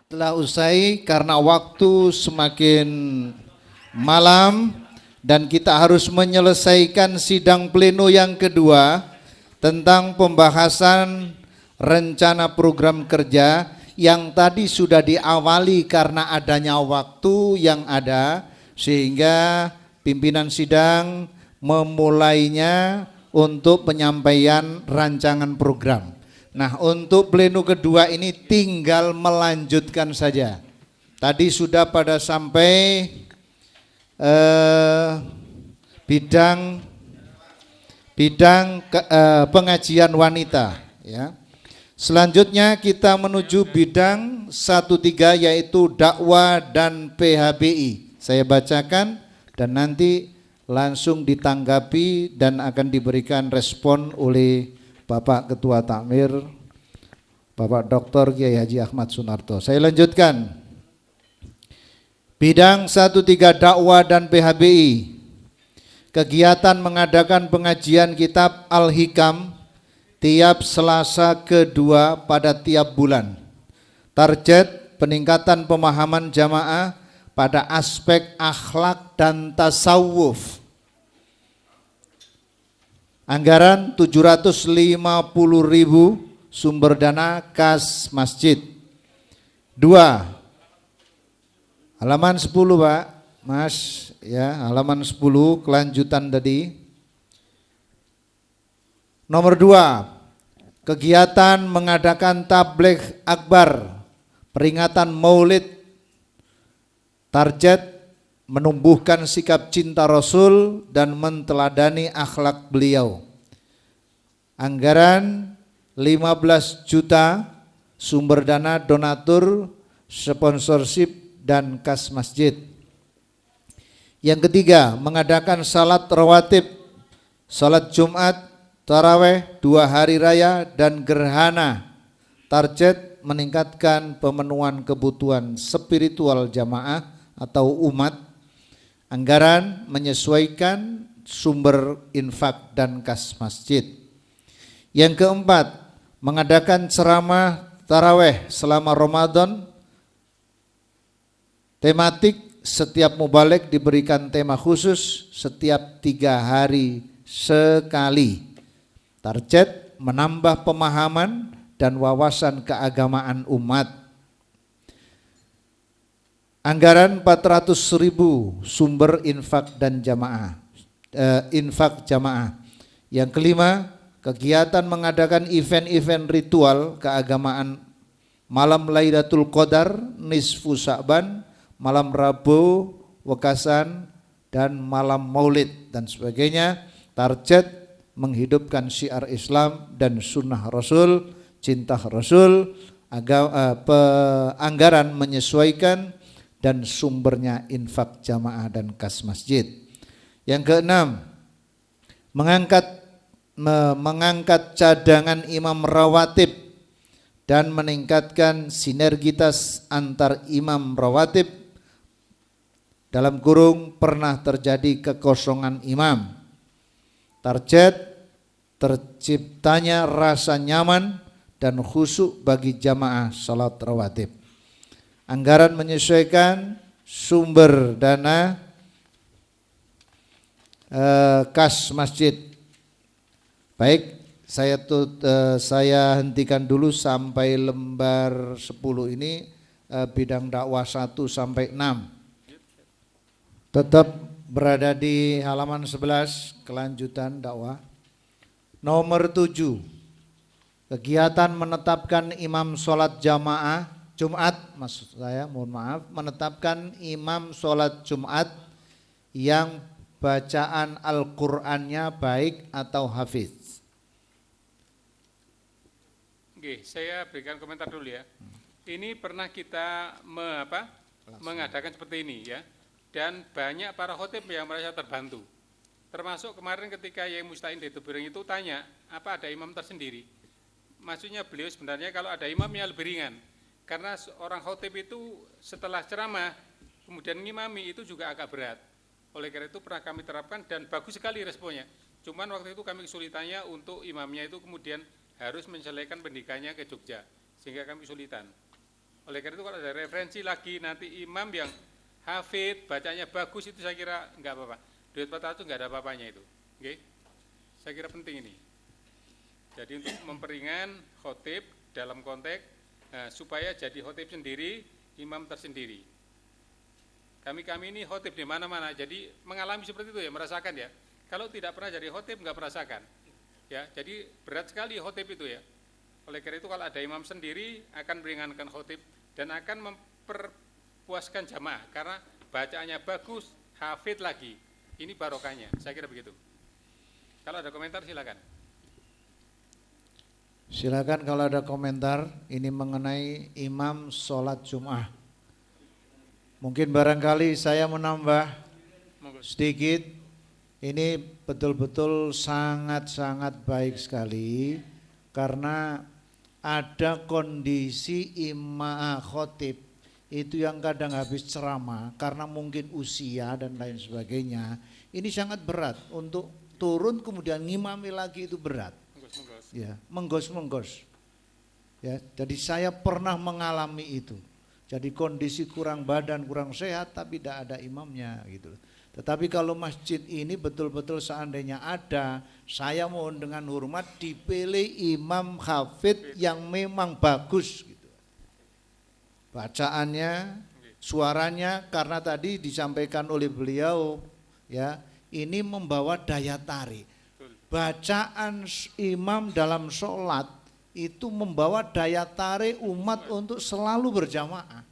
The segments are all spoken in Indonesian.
telah usai karena waktu semakin malam dan kita harus menyelesaikan sidang pleno yang kedua tentang pembahasan rencana program kerja yang tadi sudah diawali karena adanya waktu yang ada, sehingga pimpinan sidang memulainya untuk penyampaian rancangan program. Nah, untuk pleno kedua ini tinggal melanjutkan saja. Tadi sudah pada sampai bidang pengajian wanita, ya. Selanjutnya kita menuju bidang 1-3 yaitu dakwah dan PHBI. Saya bacakan dan nanti langsung ditanggapi dan akan diberikan respon oleh Bapak Ketua Takmir, Bapak Dr. Kiai Haji Ahmad Sunarto. Saya lanjutkan. Bidang 1-3 dakwah dan PHBI. Kegiatan mengadakan pengajian kitab Al-Hikam tiap Selasa kedua pada tiap bulan. Target peningkatan pemahaman jamaah pada aspek akhlak dan tasawuf. Anggaran 750.000 sumber dana kas masjid. 2. Halaman 10 Pak, Mas, ya, halaman 10 kelanjutan tadi. Nomor 2, kegiatan mengadakan tabligh akbar, peringatan Maulid. Target menumbuhkan sikap cinta Rasul dan menteladani akhlak beliau. Anggaran 15 juta sumber dana donatur, sponsorship dan kas masjid. Yang ketiga, mengadakan salat rawatib, salat Jumat, taraweh, 2 hari raya dan gerhana. Target meningkatkan pemenuhan kebutuhan spiritual jamaah atau umat. Anggaran menyesuaikan sumber infak dan kas masjid. Yang keempat, mengadakan ceramah taraweh selama Ramadan. Tematik, setiap mubalik diberikan tema khusus setiap 3 hari sekali. Target menambah pemahaman dan wawasan keagamaan umat. Anggaran 400.000 sumber infak dan jamaah, infak jamaah. Yang kelima, kegiatan mengadakan event-event ritual keagamaan, malam Lailatul Qadar, nisfu Sya'ban, malam Rabu, Wekasan, dan malam Maulid dan sebagainya. Target menghidupkan syiar Islam dan sunnah Rasul, cinta Rasul. Anggaran menyesuaikan dan sumbernya infak jamaah dan kas masjid. Yang keenam, mengangkat cadangan imam rawatib dan meningkatkan sinergitas antar imam rawatib. Dalam kurung pernah terjadi kekosongan imam. Target terciptanya rasa nyaman dan khusyuk bagi jamaah salat rawatib. Anggaran menyesuaikan sumber dana kas masjid. Baik, saya hentikan dulu sampai lembar 10 ini, bidang dakwah 1-6. Tetap berada di halaman 11 kelanjutan dakwah. Nomor 7, kegiatan menetapkan imam sholat jamaah Jumat, maksud saya, mohon maaf, menetapkan imam sholat Jumat yang bacaan Al-Qur'annya baik atau hafiz. Oke, saya berikan komentar dulu ya. Ini pernah kita mengadakan seperti ini ya, dan banyak para khotib yang merasa terbantu. Termasuk kemarin ketika Yai Mustain Detubiring itu tanya, apa ada imam tersendiri? Maksudnya beliau sebenarnya kalau ada imamnya lebih ringan. Karena orang khotib itu setelah ceramah kemudian ngimami itu juga agak berat. Oleh karena itu pernah kami terapkan dan bagus sekali responnya. Cuman waktu itu kami kesulitannya untuk imamnya itu kemudian harus menselesaikan pendidikannya ke Jogja sehingga kami kesulitan. Oleh karena itu kalau ada referensi lagi nanti imam yang hafid, bacanya bagus, itu saya kira enggak apa-apa. Duit 400 enggak ada apa-apanya itu. Oke? Saya kira penting ini. Jadi untuk memperingan khotib dalam konteks supaya jadi khotib sendiri, imam tersendiri. Kami ini khotib di mana-mana, jadi mengalami seperti itu ya, merasakan ya. Kalau tidak pernah jadi khotib enggak merasakan. Ya, jadi berat sekali khotib itu ya. Oleh karena itu kalau ada imam sendiri akan meringankan khotib dan akan memperpuaskan jamaah karena bacaannya bagus, hafid lagi. Ini barokahnya, saya kira begitu. Kalau ada komentar silakan. Silakan kalau ada komentar ini mengenai imam sholat Jum'ah. Mungkin barangkali saya menambah sedikit. Ini betul-betul sangat-sangat baik sekali karena ada kondisi imam khotib itu yang kadang habis ceramah karena mungkin usia dan lain sebagainya. Ini sangat berat untuk turun kemudian ngimami lagi, itu berat. Ya, menggos. Ya, jadi saya pernah mengalami itu. Jadi kondisi kurang badan, kurang sehat tapi tidak ada imamnya gitu. Tetapi kalau masjid ini betul-betul seandainya ada, saya mohon dengan hormat dipilih imam hafid yang memang bagus gitu. Bacaannya, suaranya, karena tadi disampaikan oleh beliau ya, ini membawa daya tarik. Bacaan imam dalam sholat itu membawa daya tarik umat untuk selalu berjamaah.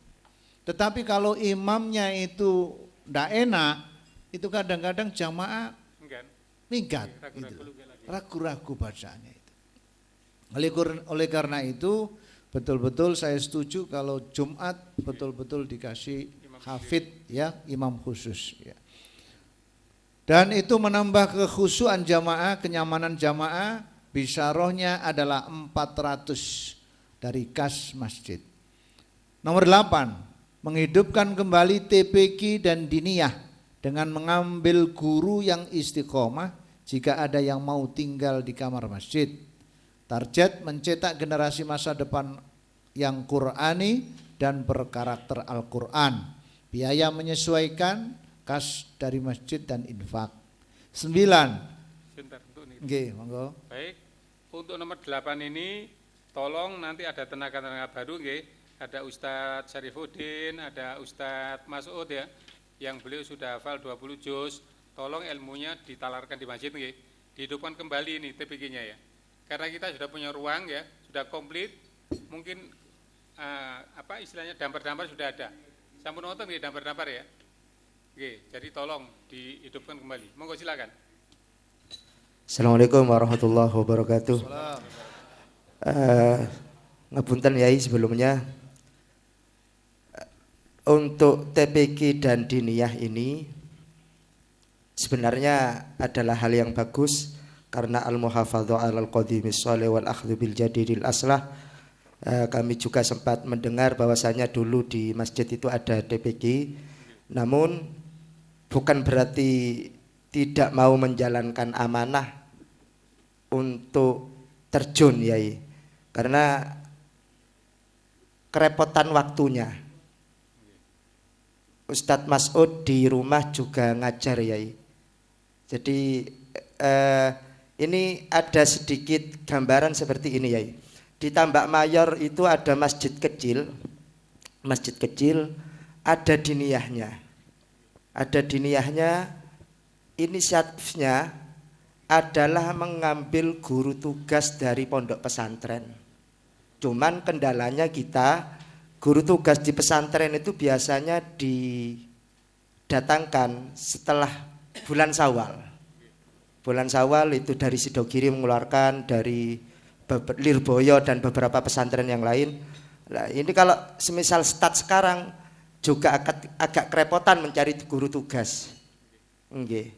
Tetapi kalau imamnya itu tidak enak, itu kadang-kadang jamaah minggat, ragu-ragu bacaannya itu. Oleh karena itu betul-betul saya setuju kalau Jumat betul-betul dikasih hafid ya, imam khusus ya. Dan itu menambah kekhusyuan jamaah, kenyamanan jamaah. Bisyarahnya adalah 400 dari kas masjid. Nomor 8, menghidupkan kembali TPQ dan diniyah dengan mengambil guru yang istiqomah jika ada yang mau tinggal di kamar masjid. Target mencetak generasi masa depan yang Qur'ani dan berkarakter Al-Quran. Biaya menyesuaikan kas dari masjid dan infak. 9. Sebentar, untuk ini. Nggih, monggo. Baik, untuk nomor 8 ini tolong nanti ada tenaga-tenaga baru nggih. Ada Ustadz Syarifuddin, ada Ustadz Mas'ud ya, yang beliau sudah hafal 20 juz. Tolong ilmunya ditalarkan di masjid nggih. Dihidupkan kembali ini TPG-nya ya. Karena kita sudah punya ruang ya, sudah komplit. Mungkin apa istilahnya dampar-dampar sudah ada. Sampun nonton nggih dampar-dampar ya. Oke, jadi tolong dihidupkan kembali. Monggo silakan. Assalamualaikum warahmatullahi wabarakatuh. Ngapunten Yai sebelumnya. Untuk TPQ dan diniyah ini sebenarnya adalah hal yang bagus karena al-muhafadzah 'alal qadimis shalih wal akhdhu bil jadidil aslah. Kami juga sempat mendengar bahwasanya dulu di masjid itu ada TPQ. Namun bukan berarti tidak mau menjalankan amanah untuk terjun Yai, karena kerepotan waktunya. Ustadz Mas'ud di rumah juga ngajar Yai. Jadi ini ada sedikit gambaran seperti ini Yai. Di Tambak Mayor itu ada masjid kecil, ada diniyahnya. Ada diniyahnya, inisiatifnya adalah mengambil guru tugas dari pondok pesantren. Cuman kendalanya kita, guru tugas di pesantren itu biasanya didatangkan setelah bulan Syawal. Bulan Syawal itu dari Sidogiri mengeluarkan, dari Lirboyo dan beberapa pesantren yang lain. Nah, ini kalau semisal start sekarang juga agak kerepotan mencari guru tugas. Nggih.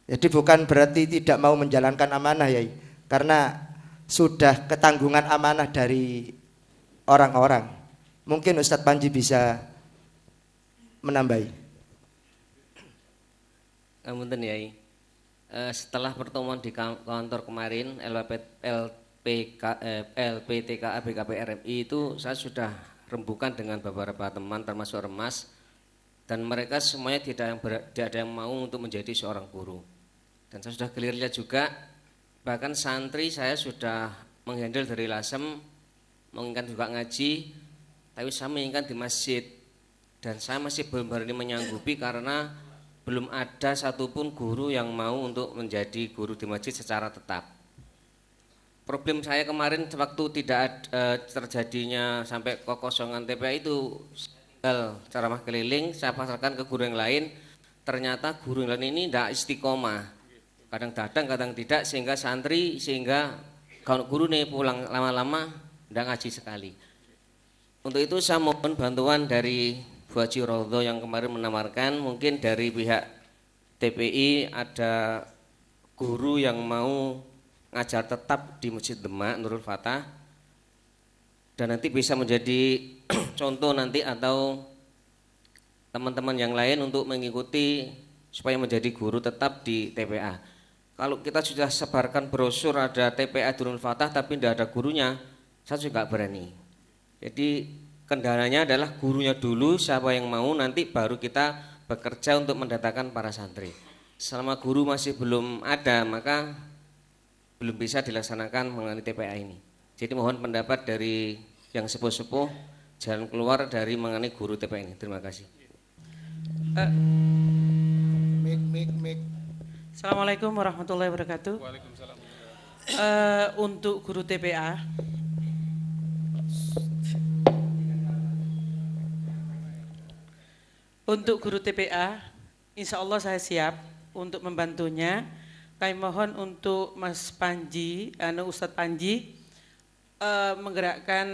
Jadi bukan berarti tidak mau menjalankan amanah ya, karena sudah ketanggungan amanah dari orang-orang. Mungkin Ustadz Panji bisa menambahi. Ngapunten Yai. Setelah pertemuan di kantor kemarin LPTKA BKP RMI itu saya sudah rembukan dengan beberapa teman termasuk Remas, dan mereka semuanya tidak ada yang mau untuk menjadi seorang guru. Dan saya sudah clear lihat juga, bahkan santri saya sudah menghandle dari Lasem, menginginkan juga ngaji, tapi saya menginginkan di masjid. Dan saya masih belum berani menyanggupi karena belum ada satupun guru yang mau untuk menjadi guru di masjid secara tetap. Problem saya kemarin waktu tidak terjadinya sampai kekosongan TPA itu, tinggal ceramah keliling, saya pasarkan ke guru yang lain, ternyata guru yang lain ini tidak istiqomah, kadang datang kadang tidak, sehingga santri, sehingga kalau guru nih pulang lama-lama tidak ngaji sekali. Untuk itu saya mohon bantuan dari Bu Haji Rodho yang kemarin menawarkan, mungkin dari pihak TPI ada guru yang mau ngajar tetap di Masjid Demak Nurul Fatah, dan nanti bisa menjadi contoh nanti atau teman-teman yang lain untuk mengikuti supaya menjadi guru tetap di TPA. Kalau kita sudah sebarkan brosur ada TPA Nurul Fatah tapi tidak ada gurunya, saya juga berani. Jadi kendalanya adalah gurunya dulu, siapa yang mau, nanti baru kita bekerja untuk mendatangkan para santri. Selama guru masih belum ada, maka belum bisa dilaksanakan mengenai TPA ini. Jadi mohon pendapat dari yang sepuh-sepuh jalan keluar dari mengenai guru TPA ini. Terima kasih. Mik. Assalamualaikum warahmatullahi wabarakatuh. Waalaikumsalam. Untuk guru TPA, insya Allah saya siap untuk membantunya. Kami mohon untuk Mas Panji, Ustadz Panji, menggerakkan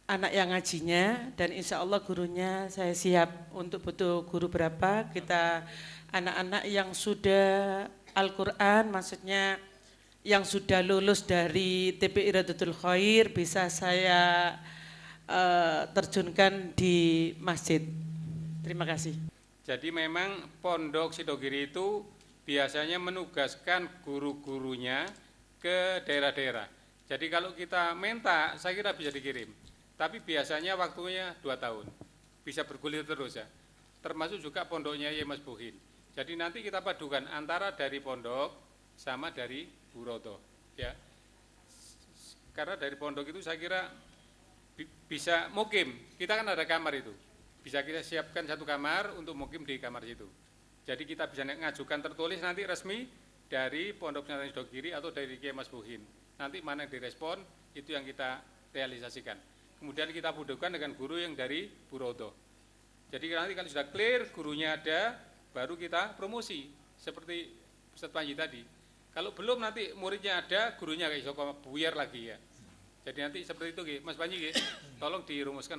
anak yang ngajinya, dan insya Allah gurunya saya siap. Untuk butuh guru berapa, kita anak-anak yang sudah Al-Quran, maksudnya yang sudah lulus dari TPI Radatul Khair, bisa saya terjunkan di masjid. Terima kasih. Jadi memang Pondok Sidogiri itu biasanya menugaskan guru-gurunya ke daerah-daerah. Jadi kalau kita minta, saya kira bisa dikirim. Tapi biasanya waktunya 2 tahun. Bisa bergulir terus ya. Termasuk juga pondoknya Mas Buhin. Jadi nanti kita padukan antara dari pondok sama dari Bu Rodho, ya. Karena dari pondok itu saya kira bisa mukim. Kita kan ada kamar itu. Bisa kita siapkan satu kamar untuk mukim di kamar situ. Jadi kita bisa ngajukan tertulis nanti resmi dari Pondok Pesantren Sidogiri atau dari Kiai Mas Buhin. Nanti mana yang direspon, itu yang kita realisasikan. Kemudian kita padukan dengan guru yang dari Bu Rodho. Jadi nanti kalau sudah clear, gurunya ada, baru kita promosi. Seperti Ustadz Panji tadi. Kalau belum nanti muridnya ada, gurunya kayak iso buyar lagi ya. Jadi nanti seperti itu, Mas Panji, tolong dirumuskan.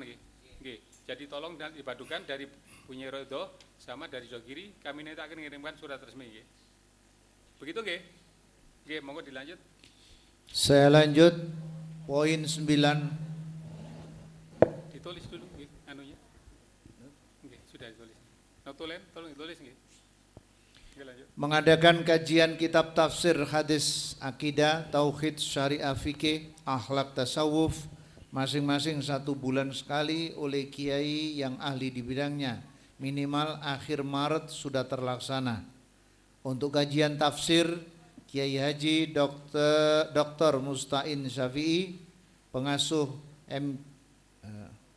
Jadi tolong dipadukan dari punya Rodho sama dari Sidogiri, kami nanti akan mengirimkan surat resmi. Begitu monggo dilanjut. Saya lanjut poin 9. Ditulis dulu anunya. Sudah ditulis. Notulen tolong ditulis lanjut. Mengadakan kajian kitab tafsir, hadis, akidah, tauhid, syariah, fikih, akhlak, tasawuf masing-masing 1 bulan sekali oleh kiai yang ahli di bidangnya, minimal akhir Maret sudah terlaksana. Untuk kajian tafsir, Kiai Haji Dr. Mustain Syafi'i, pengasuh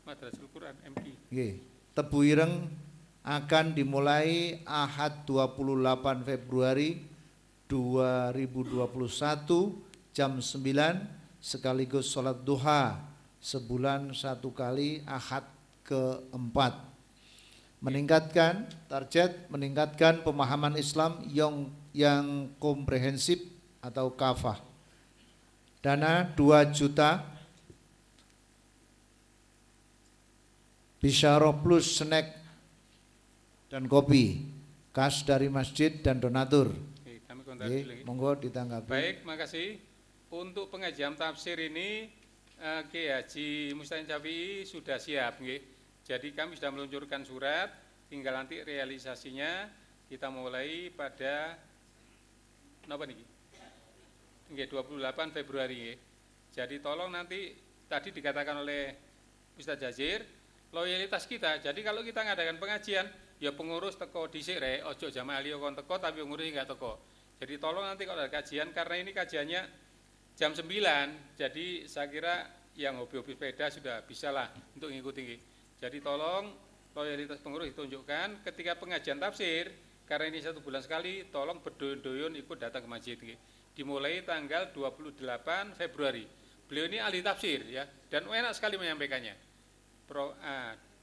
Madrasatul Quran MI. Tebu Ireng, akan dimulai Ahad 28 Februari 2021 jam 9 sekaligus sholat duha sebulan 1 kali Ahad ke-4. Meningkatkan pemahaman Islam yang komprehensif atau kafah. Dana 2 juta, bisyarah plus snack dan kopi, kas dari masjid dan donatur. Monggo ditanggapi. Baik, makasih. Untuk pengajian tafsir ini Kiai Haji Mustain Syafi'i sudah siap, Jadi kami sudah meluncurkan surat, tinggal nanti realisasinya kita mulai pada 28 Februari. Jadi tolong nanti tadi dikatakan oleh Ustadz Jazir, loyalitas kita. Jadi kalau kita ngadakan pengajian, ya pengurus teko dhisik rek, ojo jamaah liya kon teko tapi pengurus enggak teko. Jadi tolong nanti kalau ada kajian, karena ini kajiannya jam 9, jadi saya kira yang hobi-hobi sepeda sudah bisa lah untuk ngikuti. Jadi tolong loyalitas pengurus ditunjukkan ketika pengajian tafsir, karena ini 1 bulan sekali, tolong berdoyun-doyun ikut datang ke masjid. Dimulai tanggal 28 Februari. Beliau ini ahli tafsir ya, dan enak sekali menyampaikannya.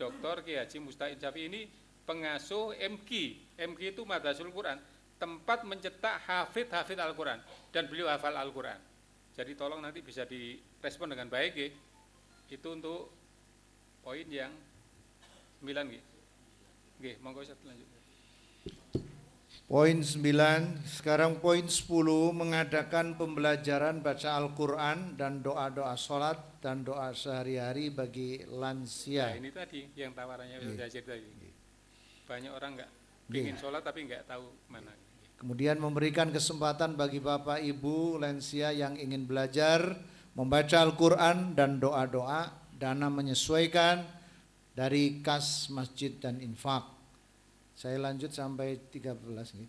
Dr. Ki Haji Mustaqim Syafi'i ini pengasuh MQ. MQ itu Madrasatul Quran, tempat mencetak hafid Al-Quran, dan beliau hafal Al-Quran. Jadi tolong nanti bisa direspon dengan baik ya. Itu untuk poin yang 9 ya. Oke, monggo Ustaz lanjut. Poin 9, sekarang poin 10, mengadakan pembelajaran baca Al-Quran dan doa-doa sholat dan doa sehari-hari bagi lansia. Nah, ini tadi yang tawarannya Ustaz Jazir tadi. Banyak orang enggak ingin sholat tapi enggak tahu mana. Kemudian memberikan kesempatan bagi Bapak Ibu lansia yang ingin belajar membaca Al-Quran dan doa-doa, dana menyesuaikan dari kas masjid dan infak. Saya lanjut sampai 13 nih.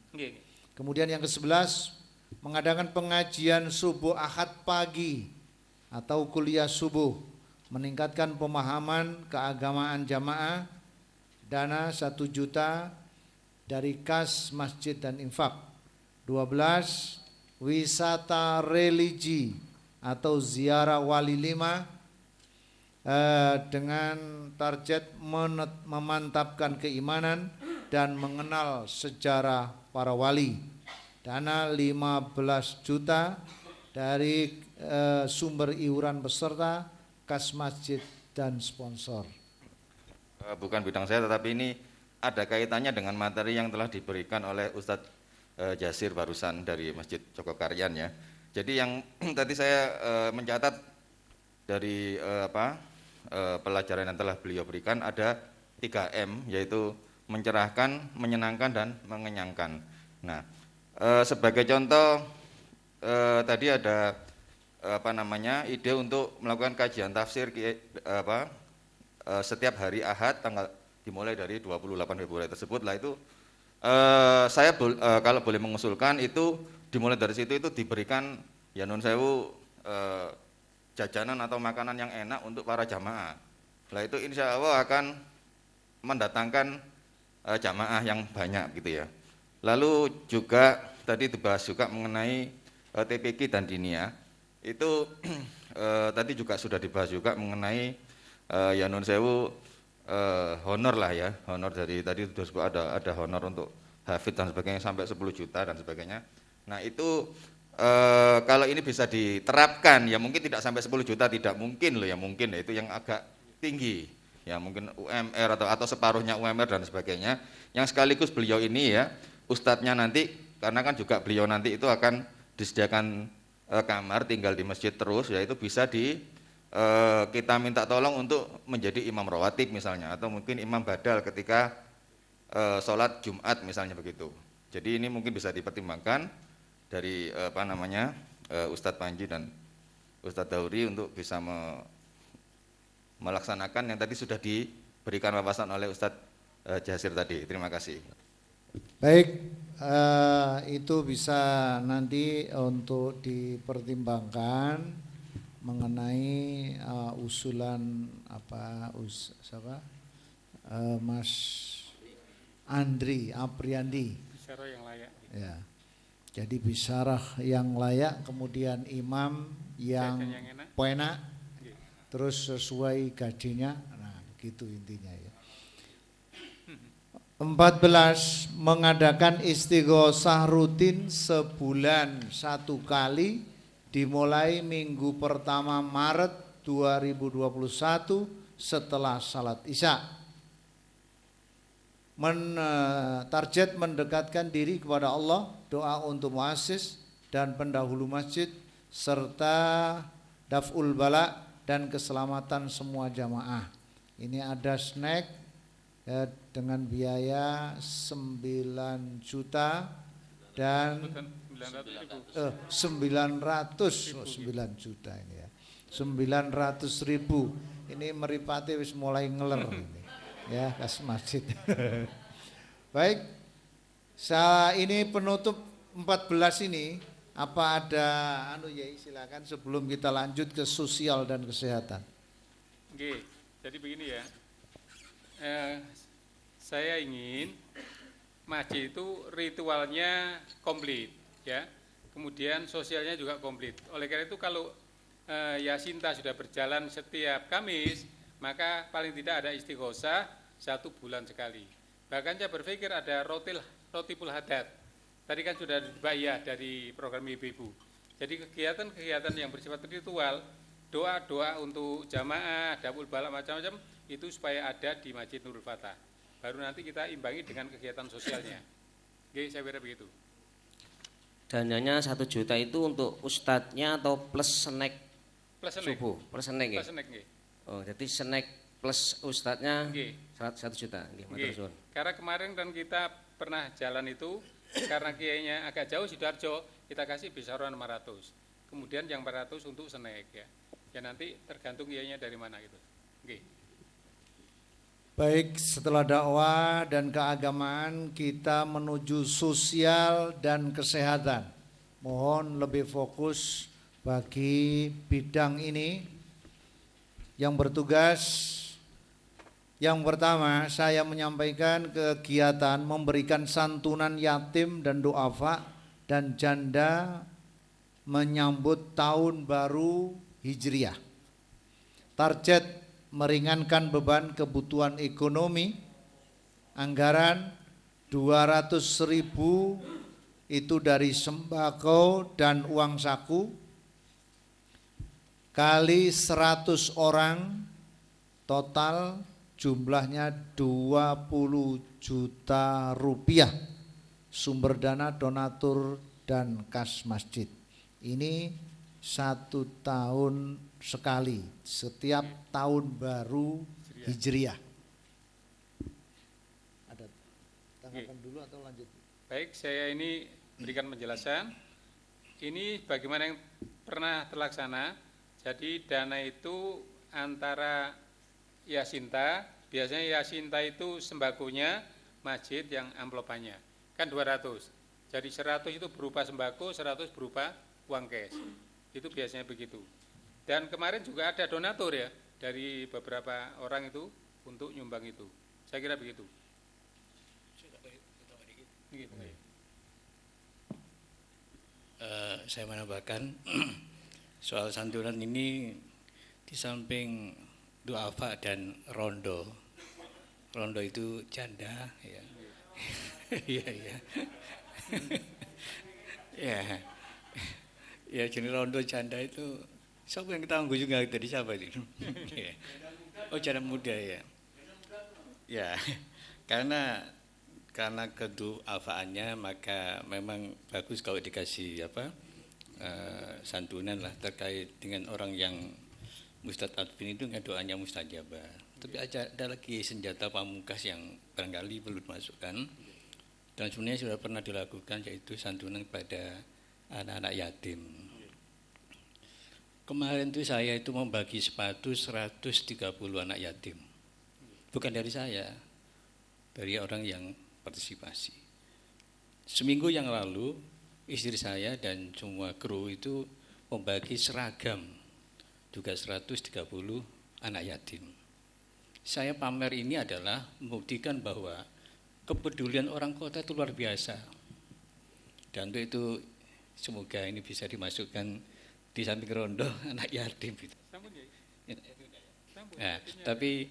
Kemudian yang ke-11, mengadakan pengajian subuh Ahad pagi atau kuliah subuh, meningkatkan pemahaman keagamaan jamaah, dana 1 juta dari kas masjid dan infak. 12, wisata religi atau ziarah wali 5 dengan target memantapkan keimanan dan mengenal sejarah para wali. Dana 15 juta dari sumber iuran peserta, kas masjid dan sponsor. Bukan bidang saya, tetapi ini ada kaitannya dengan materi yang telah diberikan oleh Ustadz Jazir barusan dari Masjid Jogokaryan ya. Jadi yang tadi saya mencatat dari pelajaran yang telah beliau berikan ada 3M, yaitu mencerahkan, menyenangkan, dan mengenyangkan. Nah, sebagai contoh tadi ada ide untuk melakukan kajian tafsir setiap hari Ahad dimulai dari 28 Februari tersebut. Lah itu saya kalau boleh mengusulkan itu dimulai dari situ, itu diberikan ya nun sewu jajanan atau makanan yang enak untuk para jamaah. Lah itu insya Allah akan mendatangkan jamaah yang banyak gitu ya. Lalu juga tadi dibahas juga mengenai TPQ dan Dinia. Itu tadi juga sudah dibahas juga mengenai ya nun sewu honor lah ya, honor dari tadi sudah ada honor untuk hafid dan sebagainya sampai 10 juta dan sebagainya. Nah itu kalau ini bisa diterapkan ya mungkin tidak sampai 10 juta, tidak mungkin loh ya, mungkin ya itu yang agak tinggi. Ya mungkin UMR atau separuhnya UMR dan sebagainya, yang sekaligus beliau ini ya ustadznya nanti, karena kan juga beliau nanti itu akan disediakan kamar tinggal di masjid terus, ya itu bisa kita minta tolong untuk menjadi imam rawatib misalnya, atau mungkin imam badal ketika sholat Jumat misalnya begitu. Jadi ini mungkin bisa dipertimbangkan dari Ustadz Panji dan Ustadz Dauri untuk bisa melaksanakan yang tadi sudah diberikan wawasan oleh Ustadz Jazir tadi. Terima kasih. Baik, itu bisa nanti untuk dipertimbangkan mengenai usulan Mas Andri Apriandi. Bisyarah yang layak. Ya. Jadi bisyarah yang layak, kemudian imam yang penak, terus sesuai gajinya, nah gitu intinya ya. 14, mengadakan istighosah rutin sebulan 1 kali, dimulai minggu pertama Maret 2021 setelah salat Isya. Target mendekatkan diri kepada Allah, doa untuk muassis dan pendahulu masjid, serta daf'ul bala dan keselamatan semua jamaah. Ini ada snack ya, dengan biaya 9 juta dan 900 juta ini ya, 900.000 Ini meripati wis mulai ngeler ini. Ya, kas masjid. Baik. Ini penutup 14 ini apa ada silakan sebelum kita lanjut ke sosial dan kesehatan. Oke, jadi begini ya. Saya ingin masjid itu ritualnya komplit ya. Kemudian sosialnya juga komplit. Oleh karena itu kalau Yasinta sudah berjalan setiap Kamis, maka paling tidak ada istighosah 1 bulan sekali. Bahkan saya berpikir ada rotipul hadat. Tadi kan sudah dibayar dari program ibu-ibu. Jadi kegiatan-kegiatan yang bersifat ritual, doa-doa untuk jamaah, dapur balak macam-macam, itu supaya ada di Masjid Nurul Fatah. Baru nanti kita imbangi dengan kegiatan sosialnya. Oke, saya kira begitu. Dananya 1 juta itu untuk ustadznya atau plus snack subuh? Plus snack ya? Plus snack, oh, jadi snack plus ustadznya Nggih. 1 juta. Nggih. Karena kemarin kan kita pernah jalan itu, karena kiainya agak jauh Sidoarjo, kita kasih besaran 500. Kemudian yang 400 untuk snack ya. Ya nanti tergantung kiainya dari mana gitu. Oke. Baik, setelah dakwah dan keagamaan kita menuju sosial dan kesehatan. Mohon lebih fokus bagi bidang ini. Yang bertugas yang pertama, saya menyampaikan kegiatan memberikan santunan yatim dan duafa dan janda menyambut tahun baru Hijriah. Target meringankan beban kebutuhan ekonomi, anggaran 200.000 itu dari sembako dan uang saku, kali 100 orang, total jumlahnya 20 juta rupiah, sumber dana donatur dan kas masjid. Ini 1 tahun sekali, setiap tahun baru Hijriah. Ada tanggapan dulu atau lanjut? Baik, saya ini berikan penjelasan. Ini bagaimana yang pernah terlaksana. Jadi dana itu antara Yasinta, biasanya Yasinta itu sembakonya masjid yang amplopannya. Kan 200. Jadi 100 itu berupa sembako, 100 berupa uang cash. Itu biasanya begitu. Dan kemarin juga ada donatur ya dari beberapa orang itu untuk nyumbang itu. Saya kira begitu. Saya menambahkan soal santunan ini di samping duafa dan rondo. Rondo itu janda ya. Iya iya. Ya. Ya jenis rondo janda itu siapa yang ketahui juga tadi siapa itu? Oh janda muda ya. Ya. Karena keduafaannya maka memang bagus kalau dikasih santunan lah terkait dengan orang yang Ustadz Advin itu nggak doanya mustajabah. Tapi ada lagi senjata pamungkas yang barangkali perlu dimasukkan dan sebenarnya sudah pernah dilakukan, yaitu santunan kepada anak-anak yatim. Kemarin itu saya itu membagi sepatu 130 anak yatim. Bukan dari saya, dari orang yang partisipasi. Seminggu yang lalu istri saya dan semua kru itu membagi seragam juga 130 anak yatim. Saya pamer ini adalah membuktikan bahwa kepedulian orang kota itu luar biasa. Dan untuk itu semoga ini bisa dimasukkan di samping rondo anak yatim. Nah, tapi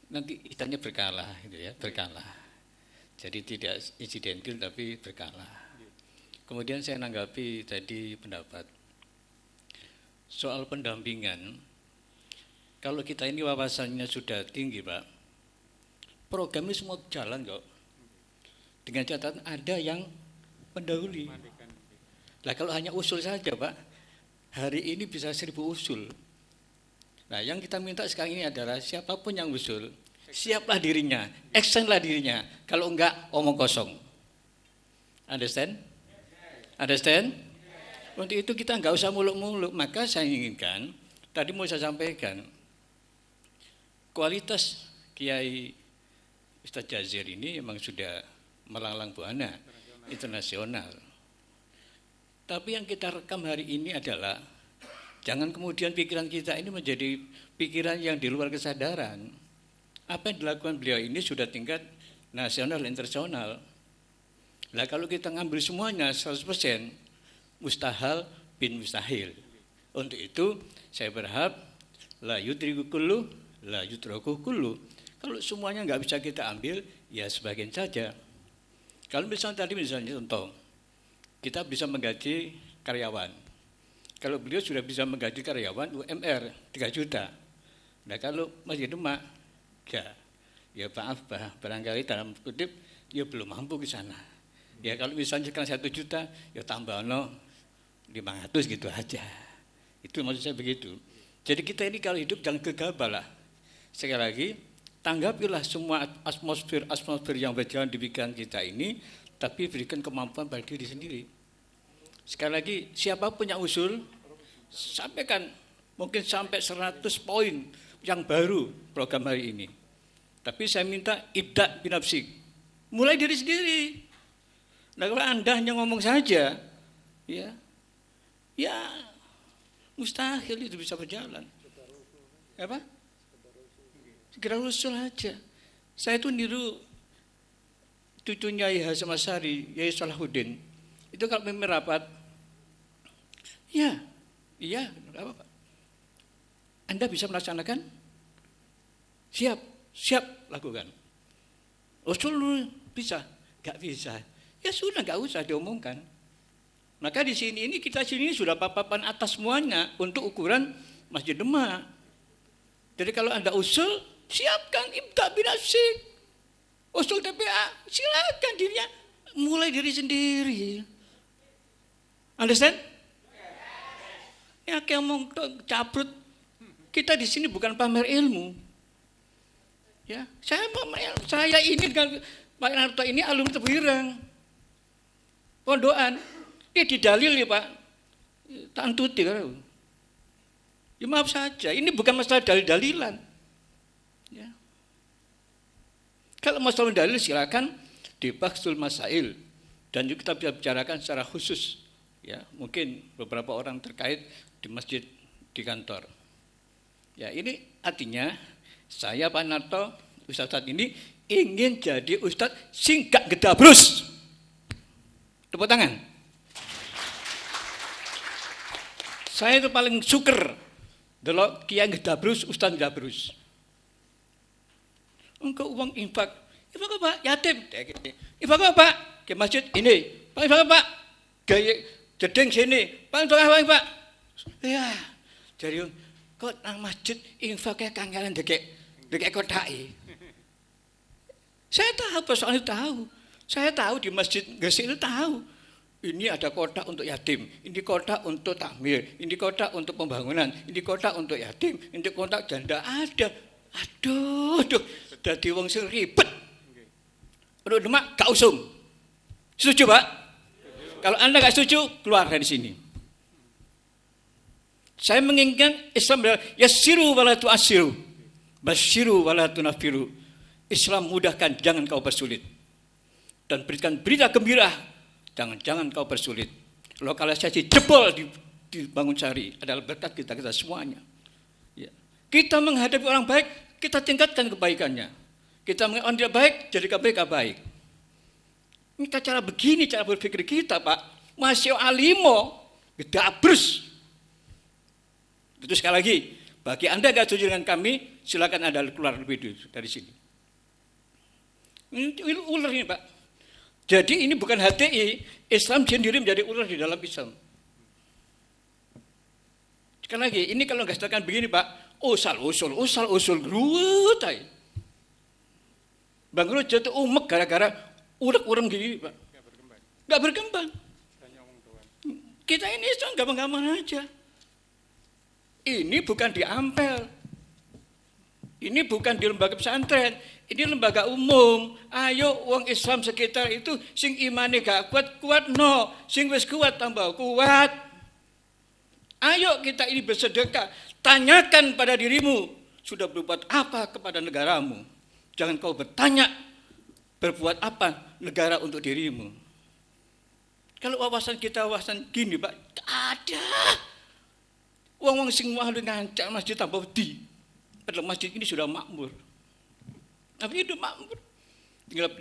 nanti istilahnya berkala gitu ya, berkala. Jadi tidak insidental tapi berkala. Kemudian saya nanggapi tadi pendapat soal pendampingan. Kalau kita ini wawasannya sudah tinggi Pak, program ini semua jalan kok. Dengan catatan ada yang mendahului. Nah kalau hanya usul saja Pak, hari ini bisa 1000 usul. Nah yang kita minta sekarang ini adalah siapapun yang usul, siaplah dirinya, actionlah dirinya. Kalau enggak, omong kosong. Understand? Understand? Untuk itu kita enggak usah muluk-muluk. Maka saya inginkan, tadi mau saya sampaikan, kualitas Kiai Ustadz Jazir ini memang sudah melanglang buana internasional. Tapi yang kita rekam hari ini adalah jangan kemudian pikiran kita ini menjadi pikiran yang di luar kesadaran. Apa yang dilakukan beliau ini sudah tingkat nasional internasional. Nah kalau kita ngambil semuanya 100%, mustahil bin mustahil. Untuk itu saya berharap la yudriku kullu, la yudraku kullu. Kalau semuanya nggak bisa kita ambil, ya sebagian saja. Kalau misalnya contoh, kita bisa menggaji karyawan. Kalau beliau sudah bisa menggaji karyawan UMR 3 juta. Nah kalau Masjid Demak, ya maaf barangkali dalam kutip, ya belum mampu ke sana. Ya kalau misalnya sekarang 1 juta, ya tambah 500 gitu aja. Itu maksud saya begitu. Jadi kita ini kalau hidup jangan gegabah lah. Sekali lagi, tanggapilah semua atmosfer yang berjalan di pikiran kita ini, tapi berikan kemampuan pada diri sendiri. Sekali lagi, siapapun yang usul, sampaikan mungkin sampai 100 poin yang baru program hari ini. Tapi saya minta ibda' binafsik. Mulai diri sendiri. Nah kalau Anda hanya ngomong saja, ya mustahil itu bisa berjalan. Apa? Segera usul aja. Saya tuh niru cucunya Yai Hasyim Asy'ari, Yai Salahuddin. Itu kalau memimpin rapat, iya, apa Pak? Anda bisa melaksanakan? Siap lakukan. Usul bisa? Gak bisa. Ya sudah, gak usah diomongkan. Maka di sini kita sudah papan atas semuanya untuk ukuran Masjid Demak. Jadi kalau Anda usul, siapkan ibda' binafsik. Usul TPA, silakan dirinya mulai diri sendiri. Understand? Ya kayak ngomong caprut. Kita di sini bukan pamer ilmu. Ya, saya pamer ilmu. Saya ini dengan Pak Narto ini alumni Tebuireng. Pondokan. Dia didalil ya Pak. Tantuti kan. Ya maaf saja, ini bukan masalah dalil-dalilan. Ya. Kalau masalah dalil silakan di Bahsul Masail dan juga kita bisa bicarakan secara khusus. Ya, mungkin beberapa orang terkait di masjid, di kantor. Ya, ini artinya saya Pak Narto, Ustadz saat ini ingin jadi Ustadz sing gak gedabrus. Tepuk tangan. Saya itu paling syukur delok kiai gedabrus, Ustadz gedabrus. Engkau uang infak apa yatim? Infak apa? Ke masjid ini. Pak infak apa? Gaya jedeng sini. Pak infak apa Pak? Ya, jadi kok nang masjid infaknya kangelan dekek kotake. Saya tahu, persoalan itu tahu. Saya tahu di masjid Gresik itu tahu. Ini ada kotak untuk yatim, ini kotak untuk takmir, ini kotak untuk pembangunan, ini kotak untuk yatim, ini kotak janda ada. Aduh, dadi wong sing ribet. Untuk Demak gak usum. Setuju Pak? Kalau Anda gak setuju, keluar dari sini. Saya menginginkan Islam adalah yassiru wala tu'assiru, basyiru wala tunafiru. Islam mudahkan, jangan kau persulit. Dan berikan berita gembira, jangan kau persulit. Lokalisasi jebol di Bangunsari adalah berkat kita semuanya. Ya. Kita menghadapi orang baik, kita tingkatkan kebaikannya. Kita menghadapi orang tidak baik, jadi mereka baik. Ini cara begini, cara berpikir kita Pak. Masih alimo, gedabrus. Itu sekali lagi, bagi Anda yang setuju dengan kami, silakan Anda keluar lebih dulu dari sini. Ini ular ini Pak. Jadi ini bukan HTI, Islam sendiri menjadi ular di dalam Islam. Sekali lagi, ini kalau nggak sedangkan begini Pak, usul, geruut aja. Bang Rujat itu umek gara-gara urek-urem gini Pak. Nggak berkembang. Kita ini Islam gampang-gampang aja. Ini bukan di Ampel. Ini bukan di lembaga pesantren. Ini lembaga umum. Ayo wong Islam sekitar itu sing imane gak kuat no, sing wis kuat tambah kuat. Ayo kita ini bersedekah. Tanyakan pada dirimu, sudah berbuat apa kepada negaramu? Jangan kau bertanya berbuat apa negara untuk dirimu. Kalau wawasan kita wawasan gini, Pak, ada. Wong-wong sing walu ngancak masjid tambah wedi. Padahal masjid ini sudah makmur. Tapi itu makmur. Tinggal.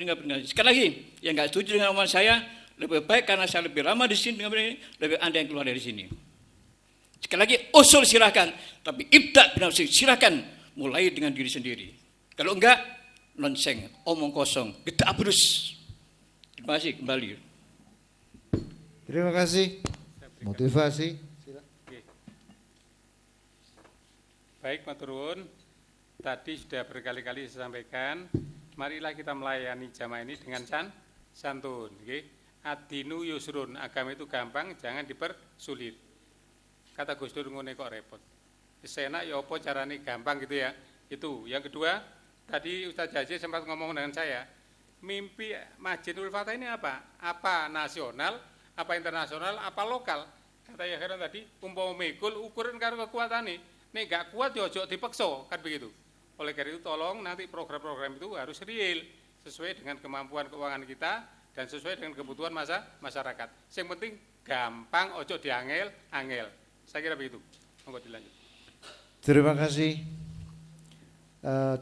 Sekali lagi, yang nggak setuju dengan omongan saya, lebih baik karena saya lebih lama di sini dengan ini, lebih Anda yang keluar dari sini. Sekali lagi, usul silakan, tapi ibda binafsi silakan, mulai dengan diri sendiri. Kalau enggak, nonseng, omong kosong, gede abrus. Terima kasih, kembali. Terima kasih. Motivasi. Oke. Baik, maturun. Tadi sudah berkali-kali saya sampaikan, marilah kita melayani jamaah ini dengan santun. Okay? Adinu yusrun, agama itu gampang, jangan dipersulit. Kata Gus Dur ngene kok repot. Senak ya apa carane gampang gitu ya. Itu. Yang kedua, tadi Ustaz Jaji sempat ngomong dengan saya, mimpi Masjid Nurul Fatah ini apa? Apa nasional, apa internasional, apa lokal? Kata ya Heran tadi, umpama mikul ukuran karo kekuatane. Nek gak kuat ya ojo dipaksa, kan begitu. Oleh karena itu tolong nanti program-program itu harus real, sesuai dengan kemampuan keuangan kita dan sesuai dengan kebutuhan masyarakat. Yang penting gampang, ojo diangel-angel. Saya kira begitu. Monggo dilanjut. Terima kasih.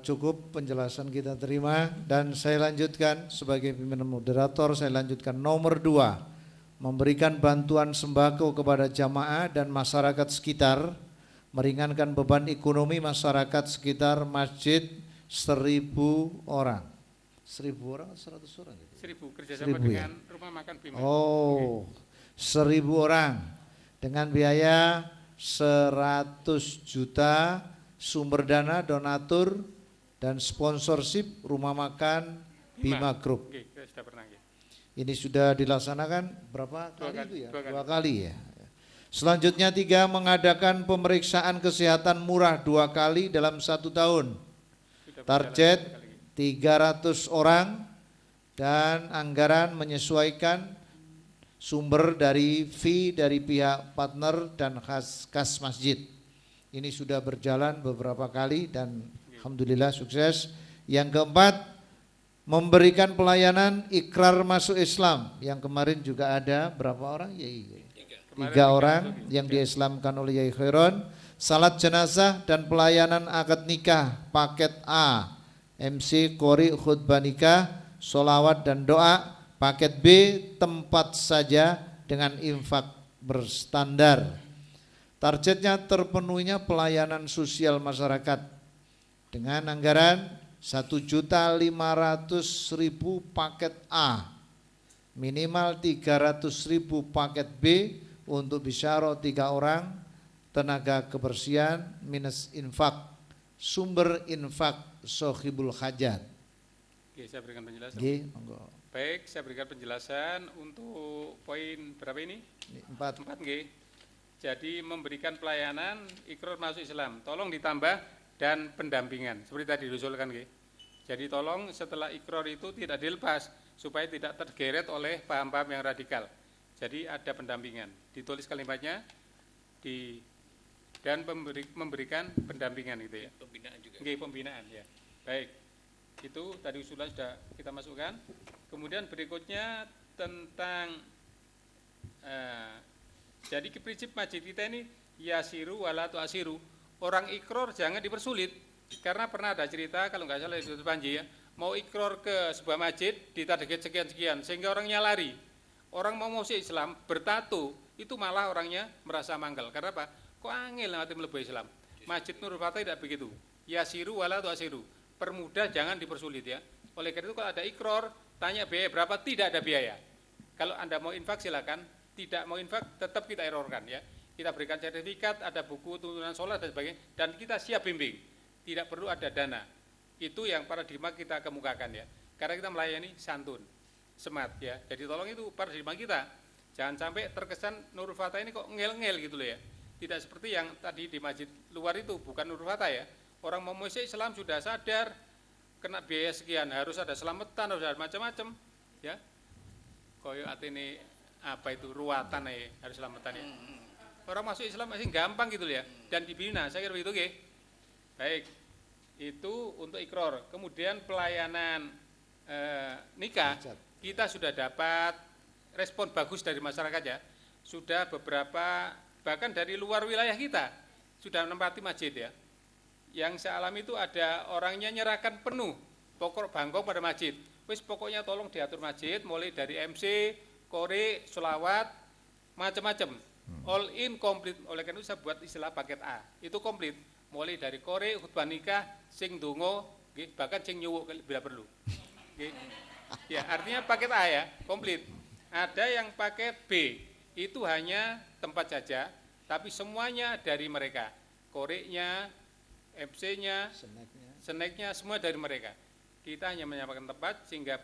Cukup penjelasan kita terima dan saya lanjutkan sebagai pimpinan moderator. Saya lanjutkan nomor 2, memberikan bantuan sembako kepada jamaah dan masyarakat sekitar, meringankan beban ekonomi masyarakat sekitar masjid 1.000 orang. 1.000 orang atau 100 orang? 1.000 kerjasama 1.000 dengan ya? rumah makan Bima. Oh, 1.000 orang dengan biaya 100 juta sumber dana donatur dan sponsorship rumah makan Bima Group. Oke, kita sudah pernah ya. Ini sudah dilaksanakan berapa Dua kali kali, itu ya? dua kali. 2 kali ya. Selanjutnya 3, mengadakan pemeriksaan kesehatan murah 2 kali dalam 1 tahun. Sudah Target berjalan 300 orang dan anggaran menyesuaikan sumber dari fee dari pihak partner dan kas masjid. Ini sudah berjalan beberapa kali dan alhamdulillah sukses. Yang keempat, memberikan pelayanan ikrar masuk Islam. Yang kemarin juga ada berapa orang? Ya, 3 orang yang diislamkan oleh Yai Khairon. Salat jenazah dan pelayanan akad nikah paket A, MC Qori khutbah nikah, sholawat dan doa. Paket B, tempat saja dengan infak berstandar. Targetnya terpenuhinya pelayanan sosial masyarakat dengan anggaran 1.500.000 paket A, minimal 300.000 paket B untuk bisyaro 3 orang, tenaga kebersihan minus infak, sumber infak sohibul hajat. Oke, saya berikan penjelasan. Oke, monggo. Baik, saya berikan penjelasan untuk poin berapa ini? 4. 4 nggih. Jadi memberikan pelayanan ikrar masuk Islam. Tolong ditambah dan pendampingan. Seperti tadi diusulkan nggih. Jadi tolong setelah ikrar itu tidak dilepas supaya tidak tergeret oleh paham-paham yang radikal. Jadi ada pendampingan. Ditulis kalimatnya dan memberikan pendampingan gitu ya. Pembinaan juga. Nggih, pembinaan ya. Baik. Itu tadi usulan sudah kita masukkan. Kemudian berikutnya tentang jadi prinsip masjid kita ini yasiru wala tu'asiru. Orang ikrar jangan dipersulit. Karena pernah ada cerita kalau nggak salah itu Panji ya, mau ikrar ke sebuah masjid ditarget sekian-sekian sehingga orangnya lari. Orang mau masuk Islam bertato itu malah orangnya merasa manggal. Karena apa? Kok angel nanti mlebu Islam. Masjid Nurul Fatah tidak begitu. Yasiru wala tu'asiru. Permudah, jangan dipersulit ya. Oleh karena itu kalau ada ikrar, tanya biaya berapa, tidak ada biaya. Kalau Anda mau infak silakan, tidak mau infak tetap kita errorkan ya. Kita berikan sertifikat, ada buku tuntunan sholat dan sebagainya, dan kita siap bimbing. Tidak perlu ada dana. Itu yang paradigma kita kemukakan ya. Karena kita melayani santun, smart ya. Jadi tolong itu paradigma kita. Jangan sampai terkesan Nurul Fatah ini kok ngel-ngel gitu loh ya. Tidak seperti yang tadi di masjid luar itu, bukan Nurul Fatah ya. Orang mau masuk Islam sudah sadar, kena biaya sekian, harus ada selamatan, harus ada macam-macam ya. Koyo atene apa itu ruatan ya, harus selamatan ya. Orang masuk Islam masih gampang gitu ya, dan dibina, saya kira begitu nggih. Baik, itu untuk ikror. Kemudian pelayanan nikah kita sudah dapat respon bagus dari masyarakat ya. Sudah beberapa bahkan dari luar wilayah kita sudah menempati masjid ya. Yang saya alami itu ada orangnya nyerahkan penuh pokok bangkong pada masjid. Wis pokoknya tolong diatur masjid mulai dari MC, kore, sholawat, macam-macam. All in komplit. Oleh karena itu saya buat istilah paket A. Itu komplit. Mulai dari kore, khutbah nikah, sing dongo, bahkan sing nyuwuk bila perlu. Ya, artinya paket A ya, komplit. Ada yang paket B, itu hanya tempat saja, tapi semuanya dari mereka. Koreknya, MC-nya, snacknya, semua dari mereka. Kita hanya menyampaikan tempat, sehingga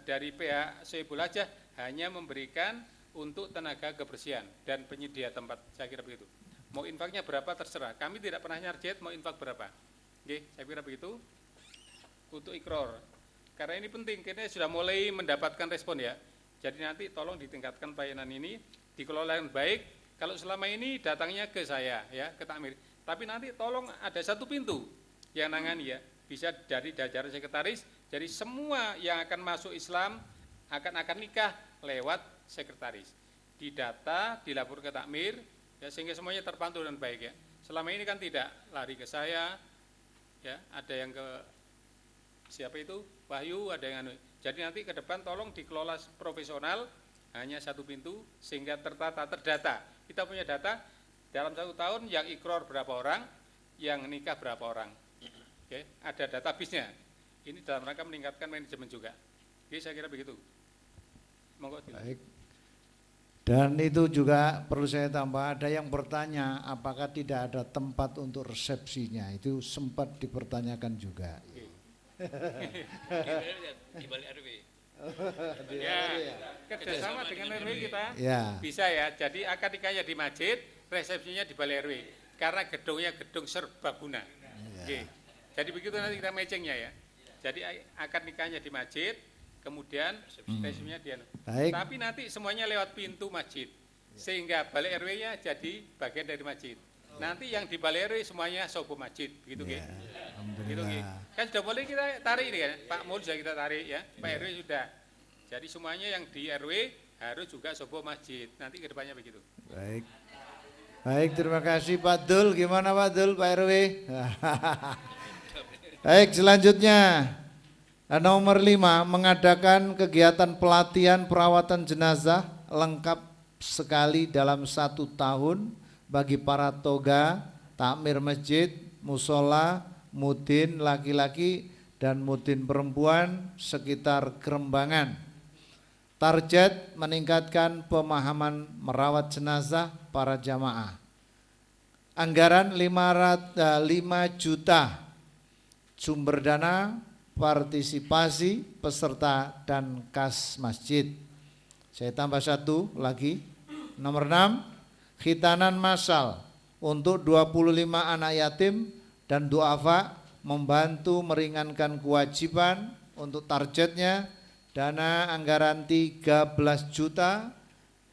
dari pihak Soebul Hajah hanya memberikan untuk tenaga kebersihan dan penyedia tempat, saya kira begitu. Mau infaknya berapa terserah, kami tidak pernah nyarjet mau infak berapa. Oke, saya kira begitu. Untuk ikror, karena ini penting, kita sudah mulai mendapatkan respon ya. Jadi nanti tolong ditingkatkan pelayanan ini, dikelola dengan baik. Kalau selama ini datangnya ke saya ya, ke takmir. Tapi nanti tolong ada satu pintu yang nangani ya, bisa dari jajaran sekretaris. Jadi semua yang akan masuk Islam akan nikah lewat sekretaris. Didata, dilapor ke takmir, ya, sehingga semuanya terpantau dan baik ya. Selama ini kan tidak lari ke saya, ya, ada yang ke siapa itu Wahyu, ada yang jadi nanti ke depan tolong dikelola profesional, hanya satu pintu sehingga tertata, terdata. Kita punya data dalam 1 tahun yang ikrar berapa orang, yang nikah berapa orang. Oke, ada database-nya. Ini dalam rangka meningkatkan manajemen juga. Oke, saya kira begitu. Monggo. Baik. Dan itu juga perlu saya tambah, ada yang bertanya apakah tidak ada tempat untuk resepsinya. Itu sempat dipertanyakan juga. Di balik RW. Ya, kerjasama dengan RW kita Ya. bisa ya. Jadi akad nikahnya di masjid, resepsinya di balai RW. Karena gedungnya gedung serbaguna. Oke. Jadi begitu nanti kita matchingnya ya. Jadi akad nikahnya di masjid, kemudian resepsinya di Baik. Tapi nanti semuanya lewat pintu masjid. Sehingga balai RW-nya jadi bagian dari masjid. Nanti yang di balai RW semuanya sobo masjid, begitu Ya, gitu. alhamdulillah. Kan sudah boleh kita tarik ini kan, Pak Mul sudah kita tarik ya, Pak RW sudah. Jadi semuanya yang di RW harus juga sobo masjid. Nanti ke depannya begitu. Baik. Baik, terima kasih Pak Dul. Gimana Pak Dul, Pak RW? Baik, selanjutnya nomor 5, mengadakan kegiatan pelatihan perawatan jenazah lengkap sekali dalam 1 tahun bagi para toga, takmir masjid, musola, mudin laki-laki dan mudin perempuan sekitar Kerembangan. Target meningkatkan pemahaman merawat jenazah para jamaah. Anggaran 5 juta, sumber dana partisipasi peserta dan kas masjid. Saya tambah 1 lagi. Nomor 6, khitanan massal untuk 25 anak yatim dan duafa, membantu meringankan kewajiban. Untuk targetnya dana anggaran 13 juta,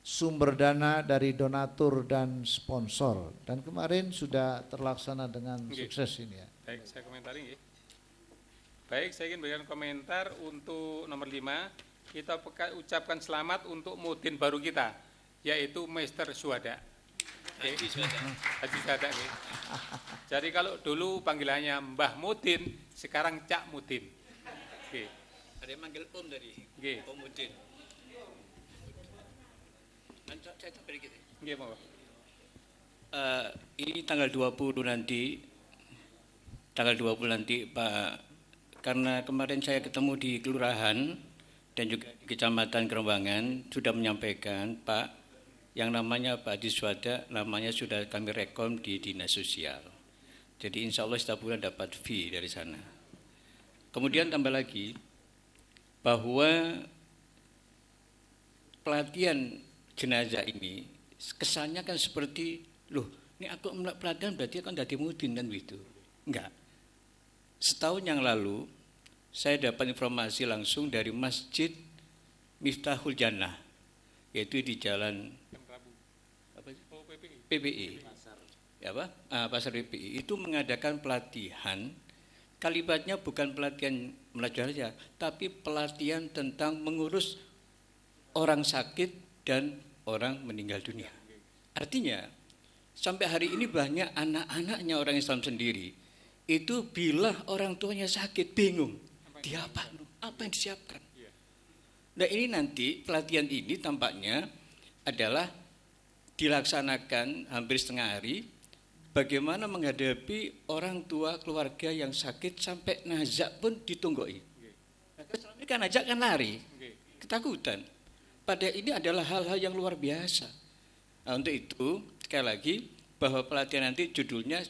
sumber dana dari donatur dan sponsor. Dan kemarin sudah terlaksana dengan sukses ini ya. Baik, saya komentari. Baik, saya ingin berikan komentar untuk nomor 5. Kita ucapkan selamat untuk mudin baru kita, yaitu Meister Syuhada. Haji Syuhada. Jadi kalau dulu panggilannya Mbah Mudin, sekarang Cak Mudin. Oke. Ada yang manggil Om tadi. Oke. Om Mudin. Nanti saya tambah dikit. Oke, mau. Ini tanggal 20 nanti. Tanggal 20 nanti Pak, karena kemarin saya ketemu di kelurahan dan juga di Kecamatan Kerembangan sudah menyampaikan Pak, yang namanya Pak Haji Syuhada namanya sudah kami rekom di Dinas Sosial. Jadi insya Allah setiap bulan dapat fee dari sana. Kemudian tambah lagi bahwa pelatihan jenazah ini kesannya kan seperti, loh ini aku pelatihan berarti kan dari mudin kan begitu. Enggak. Setahun yang lalu saya dapat informasi langsung dari Masjid Miftahul Jannah, yaitu di Jalan PPI, ya Pak, Pasar PPI itu mengadakan pelatihan kalimatnya bukan pelatihan belajar saja, tapi pelatihan tentang mengurus orang sakit dan orang meninggal dunia. Artinya, sampai hari ini banyak anak-anaknya orang Islam sendiri, itu bila orang tuanya sakit, bingung. Dia apa yang disiapkan? Nah ini nanti, pelatihan ini tampaknya adalah dilaksanakan hampir setengah hari, bagaimana menghadapi orang tua keluarga yang sakit sampai nazak pun ditunggui. Selama ini kan nazak kan lari, ketakutan. Pada ini adalah hal-hal yang luar biasa. Nah, untuk itu sekali lagi bahwa pelatihan nanti judulnya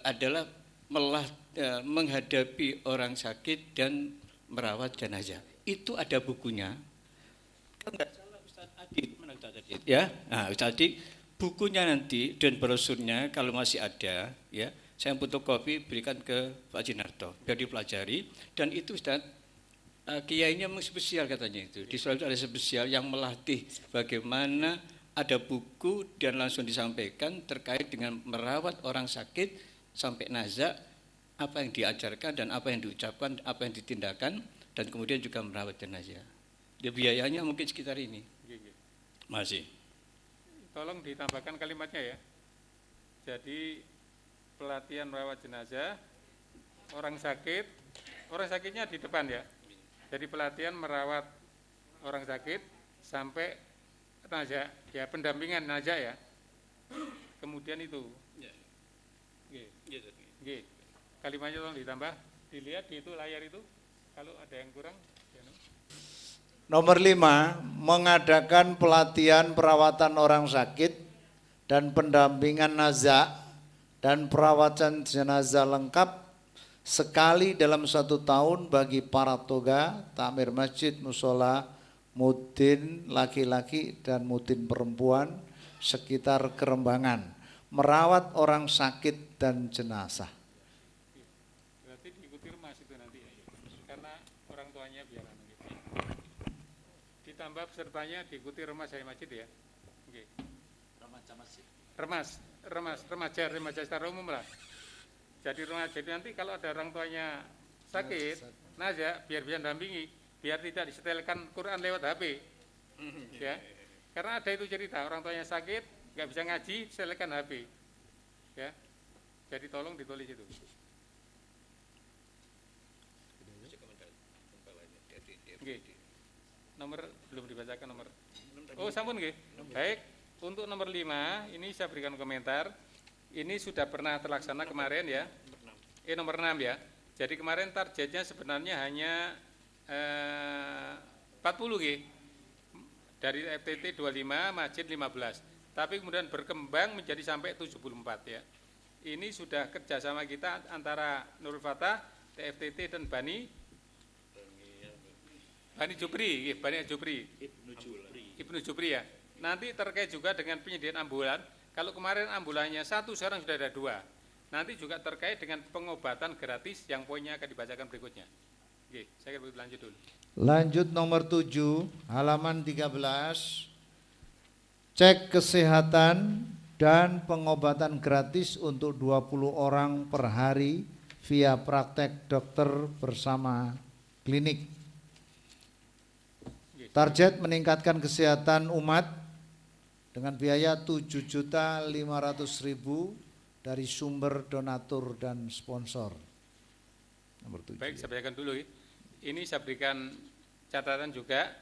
adalah menghadapi orang sakit dan merawat jenazah. Itu ada bukunya. Kalau nggak salah Ustaz Adit, mana Ustaz Adit? Ya, nah Ustaz Adit, bukunya nanti dan brosurnya kalau masih ada, ya, saya fotokopi berikan ke Pak Jinarto biar dipelajari. Dan itu Ustaz, kiainya memang spesial katanya itu. Di Sulawesi ada spesial yang melatih bagaimana ada buku dan langsung disampaikan terkait dengan merawat orang sakit sampai nazak, apa yang diajarkan dan apa yang diucapkan, apa yang ditindakan, dan kemudian juga merawat jenazah. Dia biayanya mungkin sekitar ini. Masih. Tolong ditambahkan kalimatnya ya. Jadi pelatihan merawat jenazah, orang sakitnya di depan ya. Jadi pelatihan merawat orang sakit sampai nazak, ya pendampingan nazak ya. Kemudian itu. Kalimatnya tolong ditambah, dilihat di itu layar itu. Kalau ada yang kurang. Nomor 5, mengadakan pelatihan perawatan orang sakit dan pendampingan nazak dan perawatan jenazah lengkap sekali dalam 1 tahun bagi para toga, takmir masjid, musola, mutin laki-laki dan mutin perempuan sekitar Kerembangan, merawat orang sakit dan jenazah. Berarti diikuti rumah itu nanti ya, karena orang tuanya biar ditambah pesertanya diikuti remaja masjid ya. Oke. Remaja secara umum lah. Jadi remaja itu nanti kalau ada orang tuanya sakit, nazak biar bisa dampingi, biar tidak disetelkan Quran lewat HP. Ya. Karena ada itu cerita orang tuanya sakit, nggak bisa ngaji, setelkan HP. Ya. Jadi tolong ditulis itu. Oke. Nomor belum dibacakan nomor. Oh, sampun nggih. Baik, untuk nomor 5 ini saya berikan komentar. Ini sudah pernah terlaksana kemarin ya. Nomor 6 ya. Jadi kemarin targetnya sebenarnya hanya 40 nggih. Dari FTT 25, Masjid 15. Tapi kemudian berkembang menjadi sampai 74 ya. Ini sudah kerjasama kita antara Nurul Fatah, TFTT dan Bani Jupri, Ibnu Jupri ya. Nanti terkait juga dengan penyediaan ambulan. Kalau kemarin ambulannya 1, sekarang sudah ada 2. Nanti juga terkait dengan pengobatan gratis yang poinnya akan dibacakan berikutnya. Oke, saya akan lanjut dulu. Lanjut nomor 7, halaman 13. Cek kesehatan dan pengobatan gratis untuk 20 orang per hari via praktek dokter bersama klinik. Target meningkatkan kesehatan umat dengan biaya 7.500.000 dari sumber donatur dan sponsor. Nomor 7. Baik, saya bacakan dulu. Ini saya berikan catatan juga.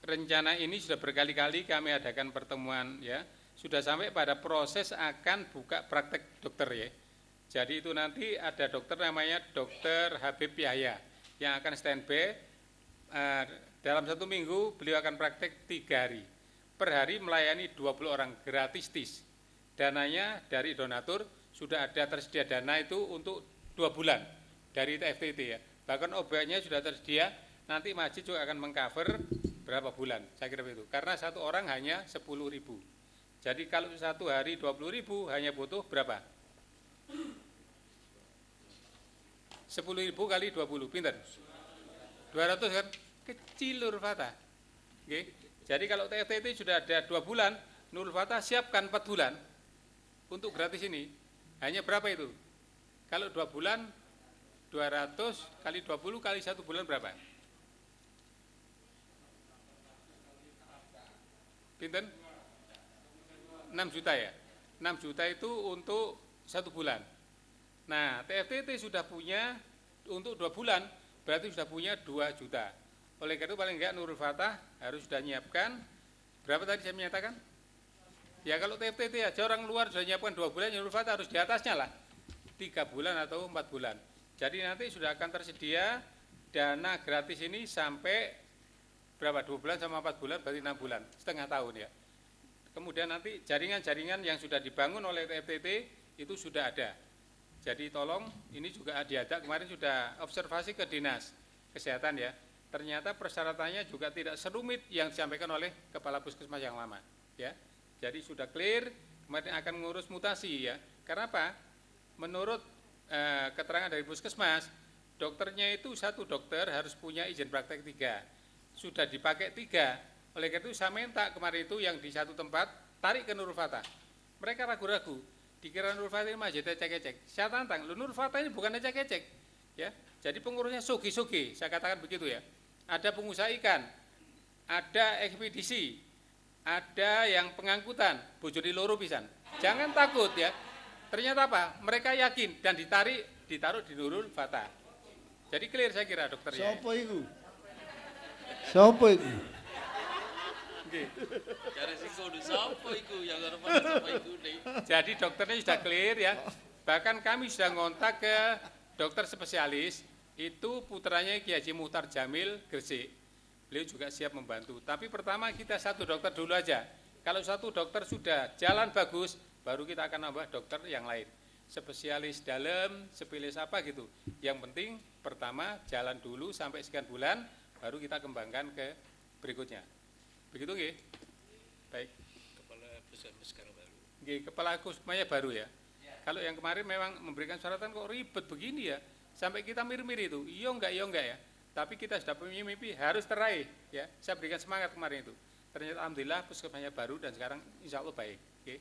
Rencana ini sudah berkali-kali kami adakan pertemuan ya. Sudah sampai pada proses akan buka praktek dokter ya. Jadi itu nanti ada dokter namanya Dokter Habib Yahya yang akan standby. Dalam 1 minggu beliau akan praktek 3 hari. Per hari melayani 20 orang gratis tis. Dananya dari donatur sudah ada tersedia dana itu untuk 2 bulan dari TFTT ya. Bahkan obatnya sudah tersedia, nanti masjid juga akan mengcover berapa bulan, saya kira begitu. Karena 1 orang hanya 10.000. Jadi kalau 1 hari 20.000 hanya butuh berapa? 10.000 kali 20, pinter? 200 kan? Kecil Nurul Fatah. Oke. Jadi kalau TFTT sudah ada 2 bulan, Nurul Fatah siapkan 4 bulan untuk gratis ini. Hanya berapa itu? Kalau 2 bulan 200 kali 20 kali 1 bulan berapa? Pinten? 6 juta ya? 6 juta itu untuk 1 bulan. Nah, TFTT sudah punya untuk 2 bulan, berarti sudah punya 2 juta. Oleh karena itu paling enggak Nurul Fatah harus sudah menyiapkan, berapa tadi saya menyatakan? Ya kalau TFTT aja orang luar sudah menyiapkan 2 bulan, Nurul Fatah harus di atasnya lah, 3 bulan atau 4 bulan. Jadi nanti sudah akan tersedia dana gratis ini sampai berapa? 2 bulan sama 4 bulan, berarti 6 bulan, setengah tahun ya. Kemudian nanti jaringan-jaringan yang sudah dibangun oleh TFTT itu sudah ada. Jadi tolong ini juga diajak, kemarin sudah observasi ke Dinas Kesehatan ya. Ternyata persyaratannya juga tidak serumit yang disampaikan oleh Kepala Puskesmas yang lama ya. Jadi sudah clear, kemarin akan mengurus mutasi ya. Karena apa? Menurut keterangan dari Puskesmas, dokternya itu 1 dokter harus punya izin praktek 3. Sudah dipakai 3. Oleh karena itu saya minta kemarin itu yang di 1 tempat tarik ke Nurul Fatah. Mereka ragu-ragu, dikira Nurul Fatah ini masih ecek-ecek. Saya tantang, Nurul Fatah ini bukan ecek-ecek. Ya, jadi pengurusnya sugi-sugi, saya katakan begitu ya. Ada pengusaha ikan, ada ekspedisi, ada yang pengangkutan, bojone loro pisan. Jangan takut ya. Ternyata apa? Mereka yakin dan ditaruh di Nurul Fatah. Jadi clear saya kira dokternya. Sopo iku? Sopo iku? Jadi dokternya sudah clear ya. Bahkan kami sudah ngontak ke dokter spesialis, itu putranya Ki Haji Muhtar Jamil Gresik. Beliau juga siap membantu. Tapi pertama kita 1 dokter dulu aja. Kalau 1 dokter sudah jalan bagus, baru kita akan nambah dokter yang lain. Spesialis dalam, spesialis apa gitu. Yang penting pertama jalan dulu sampai sekian bulan, baru kita kembangkan ke berikutnya. Begitu nggih? Baik. Kepala Puskesmas sekarang baru. Nggih, Kepala Puskesmasnya baru ya. Kalau yang kemarin memang memberikan syaratan kok ribet begini ya. Sampai kita mir-mir itu. Iya enggak ya. Tapi kita sudah punya mimpi harus teraih ya. Saya berikan semangat kemarin itu. Ternyata alhamdulillah Puskesmasnya baru dan sekarang insya Allah baik. Oke.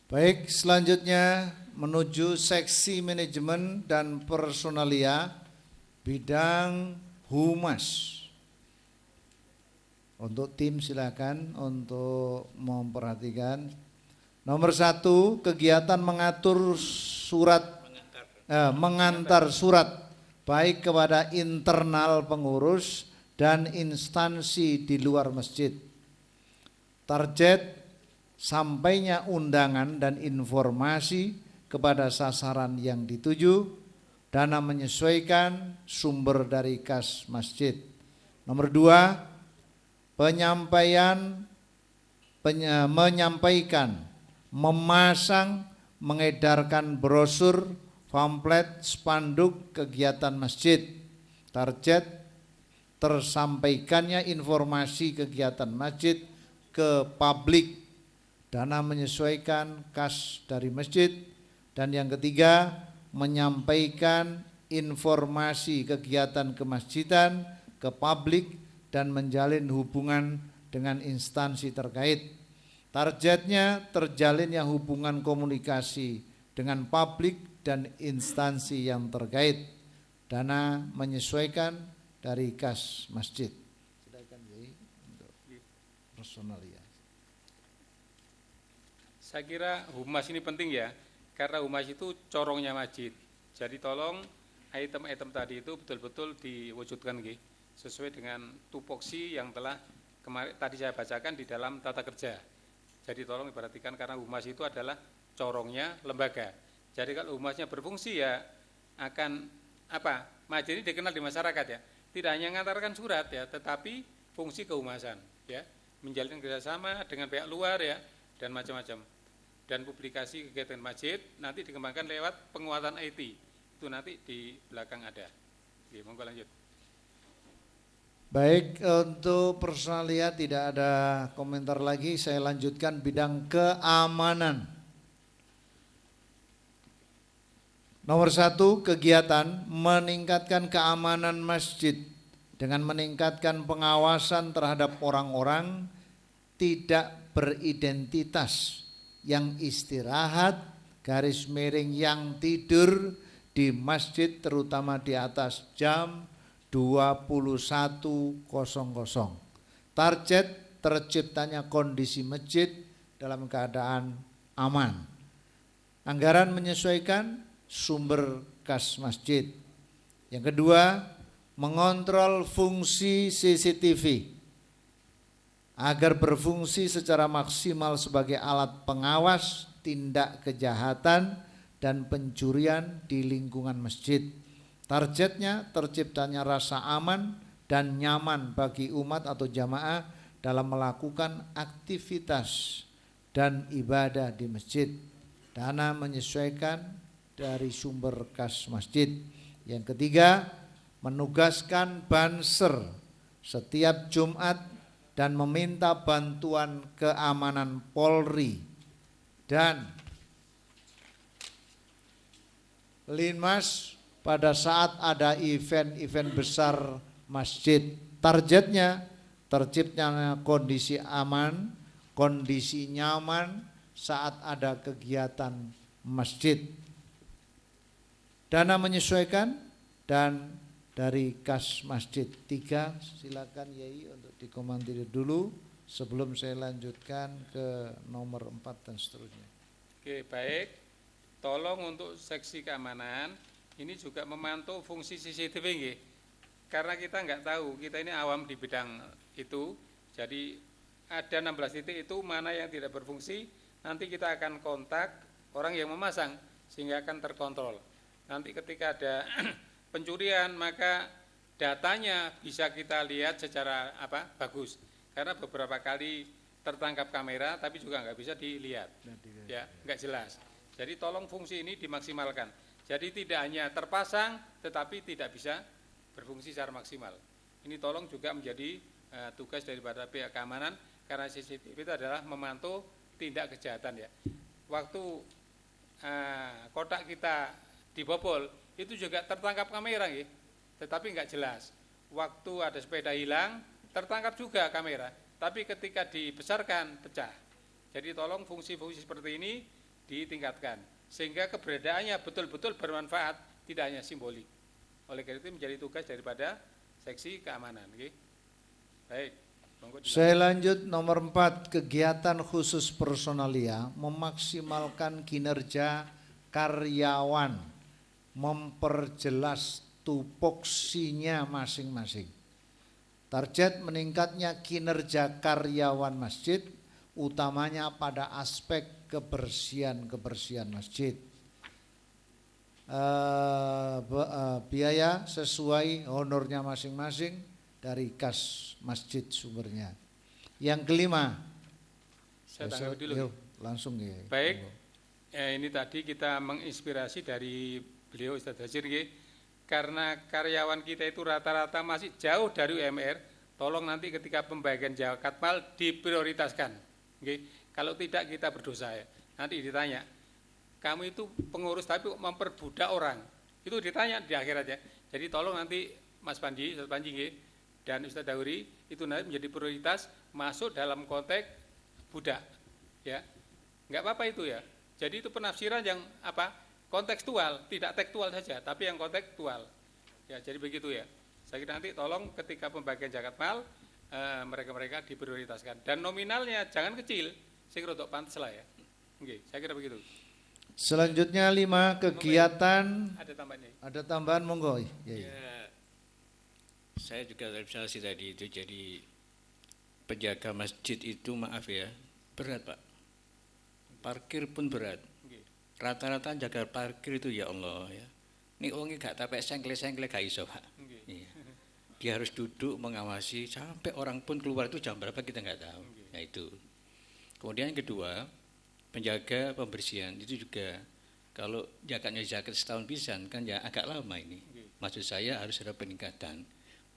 Baik, selanjutnya menuju seksi manajemen dan personalia bidang humas. Untuk tim silakan untuk memperhatikan. Nomor 1, kegiatan mengatur surat, mengantar surat baik kepada internal pengurus dan instansi di luar masjid. Target sampainya undangan dan informasi kepada sasaran yang dituju, dana menyesuaikan sumber dari kas masjid. Nomor 2, menyampaikan, memasang, mengedarkan brosur, pamflet, spanduk kegiatan masjid. Target tersampaikannya informasi kegiatan masjid ke publik, dana menyesuaikan kas dari masjid. Dan yang ketiga, menyampaikan informasi kegiatan kemasjidan ke publik dan menjalin hubungan dengan instansi terkait. Targetnya terjalinnya hubungan komunikasi dengan publik dan instansi yang terkait. Dana menyesuaikan dari kas masjid. Silakan untuk personalia. Saya kira humas ini penting ya, karena humas itu corongnya masjid. Jadi tolong item-item tadi itu betul-betul diwujudkan nggih, sesuai dengan tupoksi yang telah kemarin tadi saya bacakan di dalam tata kerja. Jadi tolong diperhatikan karena humas itu adalah corongnya lembaga. Jadi kalau humasnya berfungsi ya akan apa? Masjid ini dikenal di masyarakat ya. Tidak hanya mengantarkan surat ya, tetapi fungsi kehumasan ya, menjalin kerjasama dengan pihak luar ya dan macam-macam. Dan publikasi kegiatan masjid nanti dikembangkan lewat penguatan IT. Itu nanti di belakang ada. Oke, monggo lanjut. Baik, untuk personalia tidak ada komentar lagi. Saya lanjutkan bidang keamanan. Nomor 1, kegiatan meningkatkan keamanan masjid dengan meningkatkan pengawasan terhadap orang-orang tidak beridentitas yang istirahat, garis miring yang tidur di masjid terutama di atas jam 21.00. Target terciptanya kondisi masjid dalam keadaan aman. Anggaran menyesuaikan sumber kas masjid. Yang kedua, mengontrol fungsi CCTV agar berfungsi secara maksimal sebagai alat pengawas tindak kejahatan dan pencurian di lingkungan masjid. Targetnya terciptanya rasa aman dan nyaman bagi umat atau jamaah dalam melakukan aktivitas dan ibadah di masjid. Dana menyesuaikan dari sumber kas masjid. Yang ketiga, menugaskan banser setiap Jumat dan meminta bantuan keamanan Polri dan Linmas pada saat ada event-event besar masjid. Targetnya terciptanya kondisi aman, kondisi nyaman saat ada kegiatan masjid. Dana menyesuaikan dan dari kas masjid. 3, silakan Yai untuk dikomentari dulu sebelum saya lanjutkan ke nomor 4 dan seterusnya. Oke, baik. Tolong untuk seksi keamanan ini juga memantau fungsi CCTV nggih. Karena kita nggak tahu, kita ini awam di bidang itu. Jadi ada 16 titik itu mana yang tidak berfungsi, nanti kita akan kontak orang yang memasang sehingga akan terkontrol. Nanti ketika ada pencurian maka datanya bisa kita lihat secara bagus. Karena beberapa kali tertangkap kamera tapi juga nggak bisa dilihat. Ya, nggak jelas. Jadi tolong fungsi ini dimaksimalkan. Jadi tidak hanya terpasang tetapi tidak bisa berfungsi secara maksimal. Ini tolong juga menjadi tugas daripada pihak keamanan karena CCTV itu adalah memantau tindak kejahatan ya. Waktu kotak kita dibobol itu juga tertangkap kamera ya, tetapi nggak jelas. Waktu ada sepeda hilang tertangkap juga kamera, tapi ketika dibesarkan pecah. Jadi tolong fungsi-fungsi seperti ini ditingkatkan sehingga keberadaannya betul-betul bermanfaat, tidak hanya simbolik. Oleh karena itu menjadi tugas daripada seksi keamanan. Okay? Baik. Saya lanjut nomor 4, kegiatan khusus personalia memaksimalkan kinerja karyawan, memperjelas tupoksinya masing-masing. Target meningkatnya kinerja karyawan masjid, utamanya pada aspek kebersihan masjid. Biaya sesuai honornya masing-masing dari kas masjid sumbernya. Yang kelima, saya tanggapi dulu. Langsung ya. Baik, ini tadi kita menginspirasi dari beliau Ustadz Hajir, karena karyawan kita itu rata-rata masih jauh dari UMR. Tolong nanti ketika pembagian zakat mal diprioritaskan. Kalau tidak kita berdosa ya. Nanti ditanya, kamu itu pengurus tapi memperbudak orang. Itu ditanya di akhirat ya. Jadi tolong nanti Mas Panji, Ustadz Panji dan Ustadz Dauri itu nanti menjadi prioritas masuk dalam konteks budak. Ya, nggak apa-apa itu ya. Jadi itu penafsiran yang kontekstual, tidak tekstual saja, tapi yang kontekstual. Ya, jadi begitu ya. Saya kira nanti tolong ketika pembagian zakat mal mereka diprioritaskan dan nominalnya jangan kecil, sehingga untuk pantas lah ya. Oke, saya kira begitu. Selanjutnya 5, kegiatan. Ada tambahannya. Ada tambahan monggo. Ya, saya juga observasi tadi itu, jadi penjaga masjid itu maaf ya berat Pak. Parkir pun berat. Rata-rata jaga parkir itu ya Allah ya. Ini orangnya gak tapek sengkle-sengkle gak iso Pak. Iya. Dia harus duduk mengawasi sampai orang pun keluar itu jam berapa kita nggak tahu. Nah itu. Kemudian yang kedua, penjaga pembersihan itu juga kalau jakatnya jaket setahun pisan kan ya agak lama ini. Maksud saya harus ada peningkatan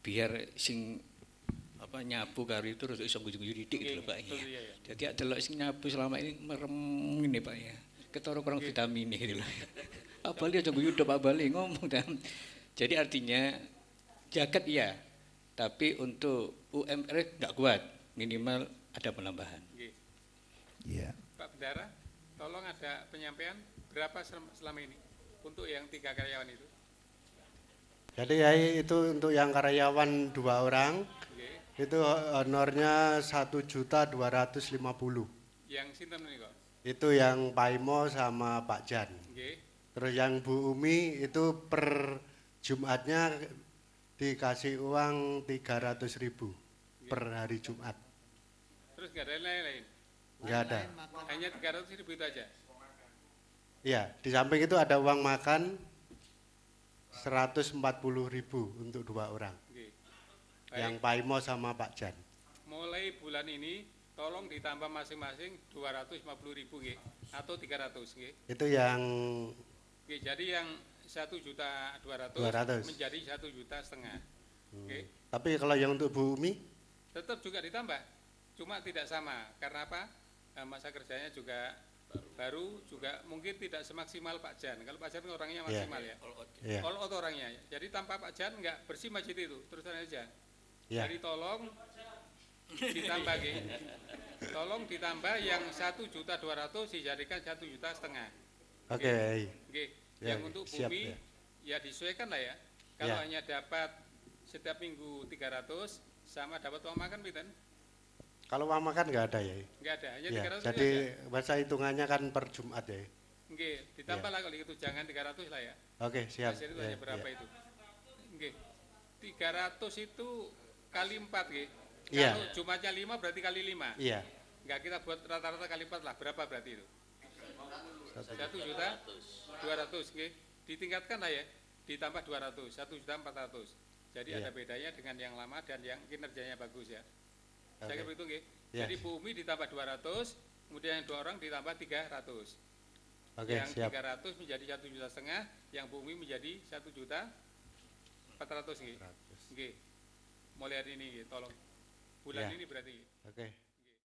biar sing nyapu karo itu terus iso guyu-guyu didik gitu Pak ya. Jadi delok sing nyapu selama ini merem ini Pak ya. Ketara kurang vitamin gitu loh. Abali aja guyu Pak Bali ngomong dan jadi artinya jaket iya, tapi untuk UMR nggak kuat, minimal ada penambahan. Iya. Pak Bendara, tolong ada penyampaian berapa selama ini untuk yang 3 karyawan itu. Jadi ya itu untuk yang karyawan 2 orang Nggih. itu honornya 1.250.000. Yang sinten menika? Itu yang Pak Imo sama Pak Jan. Nggih. Terus yang Bu Umi itu per Jumatnya dikasih uang 300.000 per hari Jumat. Terus nggak ada yang lain-lain? Nggak ada. Hanya 300.000 itu aja? Iya, di samping itu ada uang makan 140.000 untuk 2 orang. Nggih. Yang Baik, Pak Imo sama Pak Jan. mulai bulan ini tolong ditambah masing-masing 250.000 nggih atau 300 nggih. Itu yang Nggih, jadi yang 1.200.000 200. menjadi 1,5 juta. Nggih. Tapi kalau yang untuk Bu Umi Tetap juga ditambah. Cuma tidak sama. Karena apa? Masa kerjanya juga baru juga mungkin tidak semaksimal Pak Jan. Kalau Pak Jan orangnya maksimal ya. Iya. All out orangnya. Jadi tanpa Pak Jan nggak bersih masjid itu. Terus aja. Iya. Jadi tolong ditambah nggih. Tolong ditambah yang 1.200.000 dijadikan 1,5 juta. Oke. Nggih. Ya, Yang untuk siap, bumi ya disesuaikan lah ya. Kalau hanya dapat setiap minggu 300 sama dapat uang makan pinten? Kalau uang makan nggak ada ya? Enggak ada, hanya Ya, 300 jadi aja. masa hitungannya kan per Jumat ya? Nggih, ditambah lah kalau itu jangan 300 lah ya. Oke, siap. Hasil itu Ya, hanya berapa ya. itu? Nggih. 300 itu kali 4 nggih. Iya. Kalau Jumatnya 5 berarti kali 5. Iya. Enggak, kita buat rata-rata kali 4 lah. Berapa berarti itu? 1.200.000 nggih. Ditingkatkan lah ya. Ditambah 200, 1.400.000. Jadi Iya. ada bedanya dengan yang lama dan yang kinerjanya bagus ya. Saya Oke. kira itu nggih. Iya. Jadi bumi ditambah 200, kemudian yang 2 orang ditambah 300. Oke, Yang siap. 300 menjadi 1,5 juta, yang bumi menjadi 1.400.000 nggih. Nggih. Mulai hari ini nggih, tolong. Bulan Ya. ini berarti. Oke.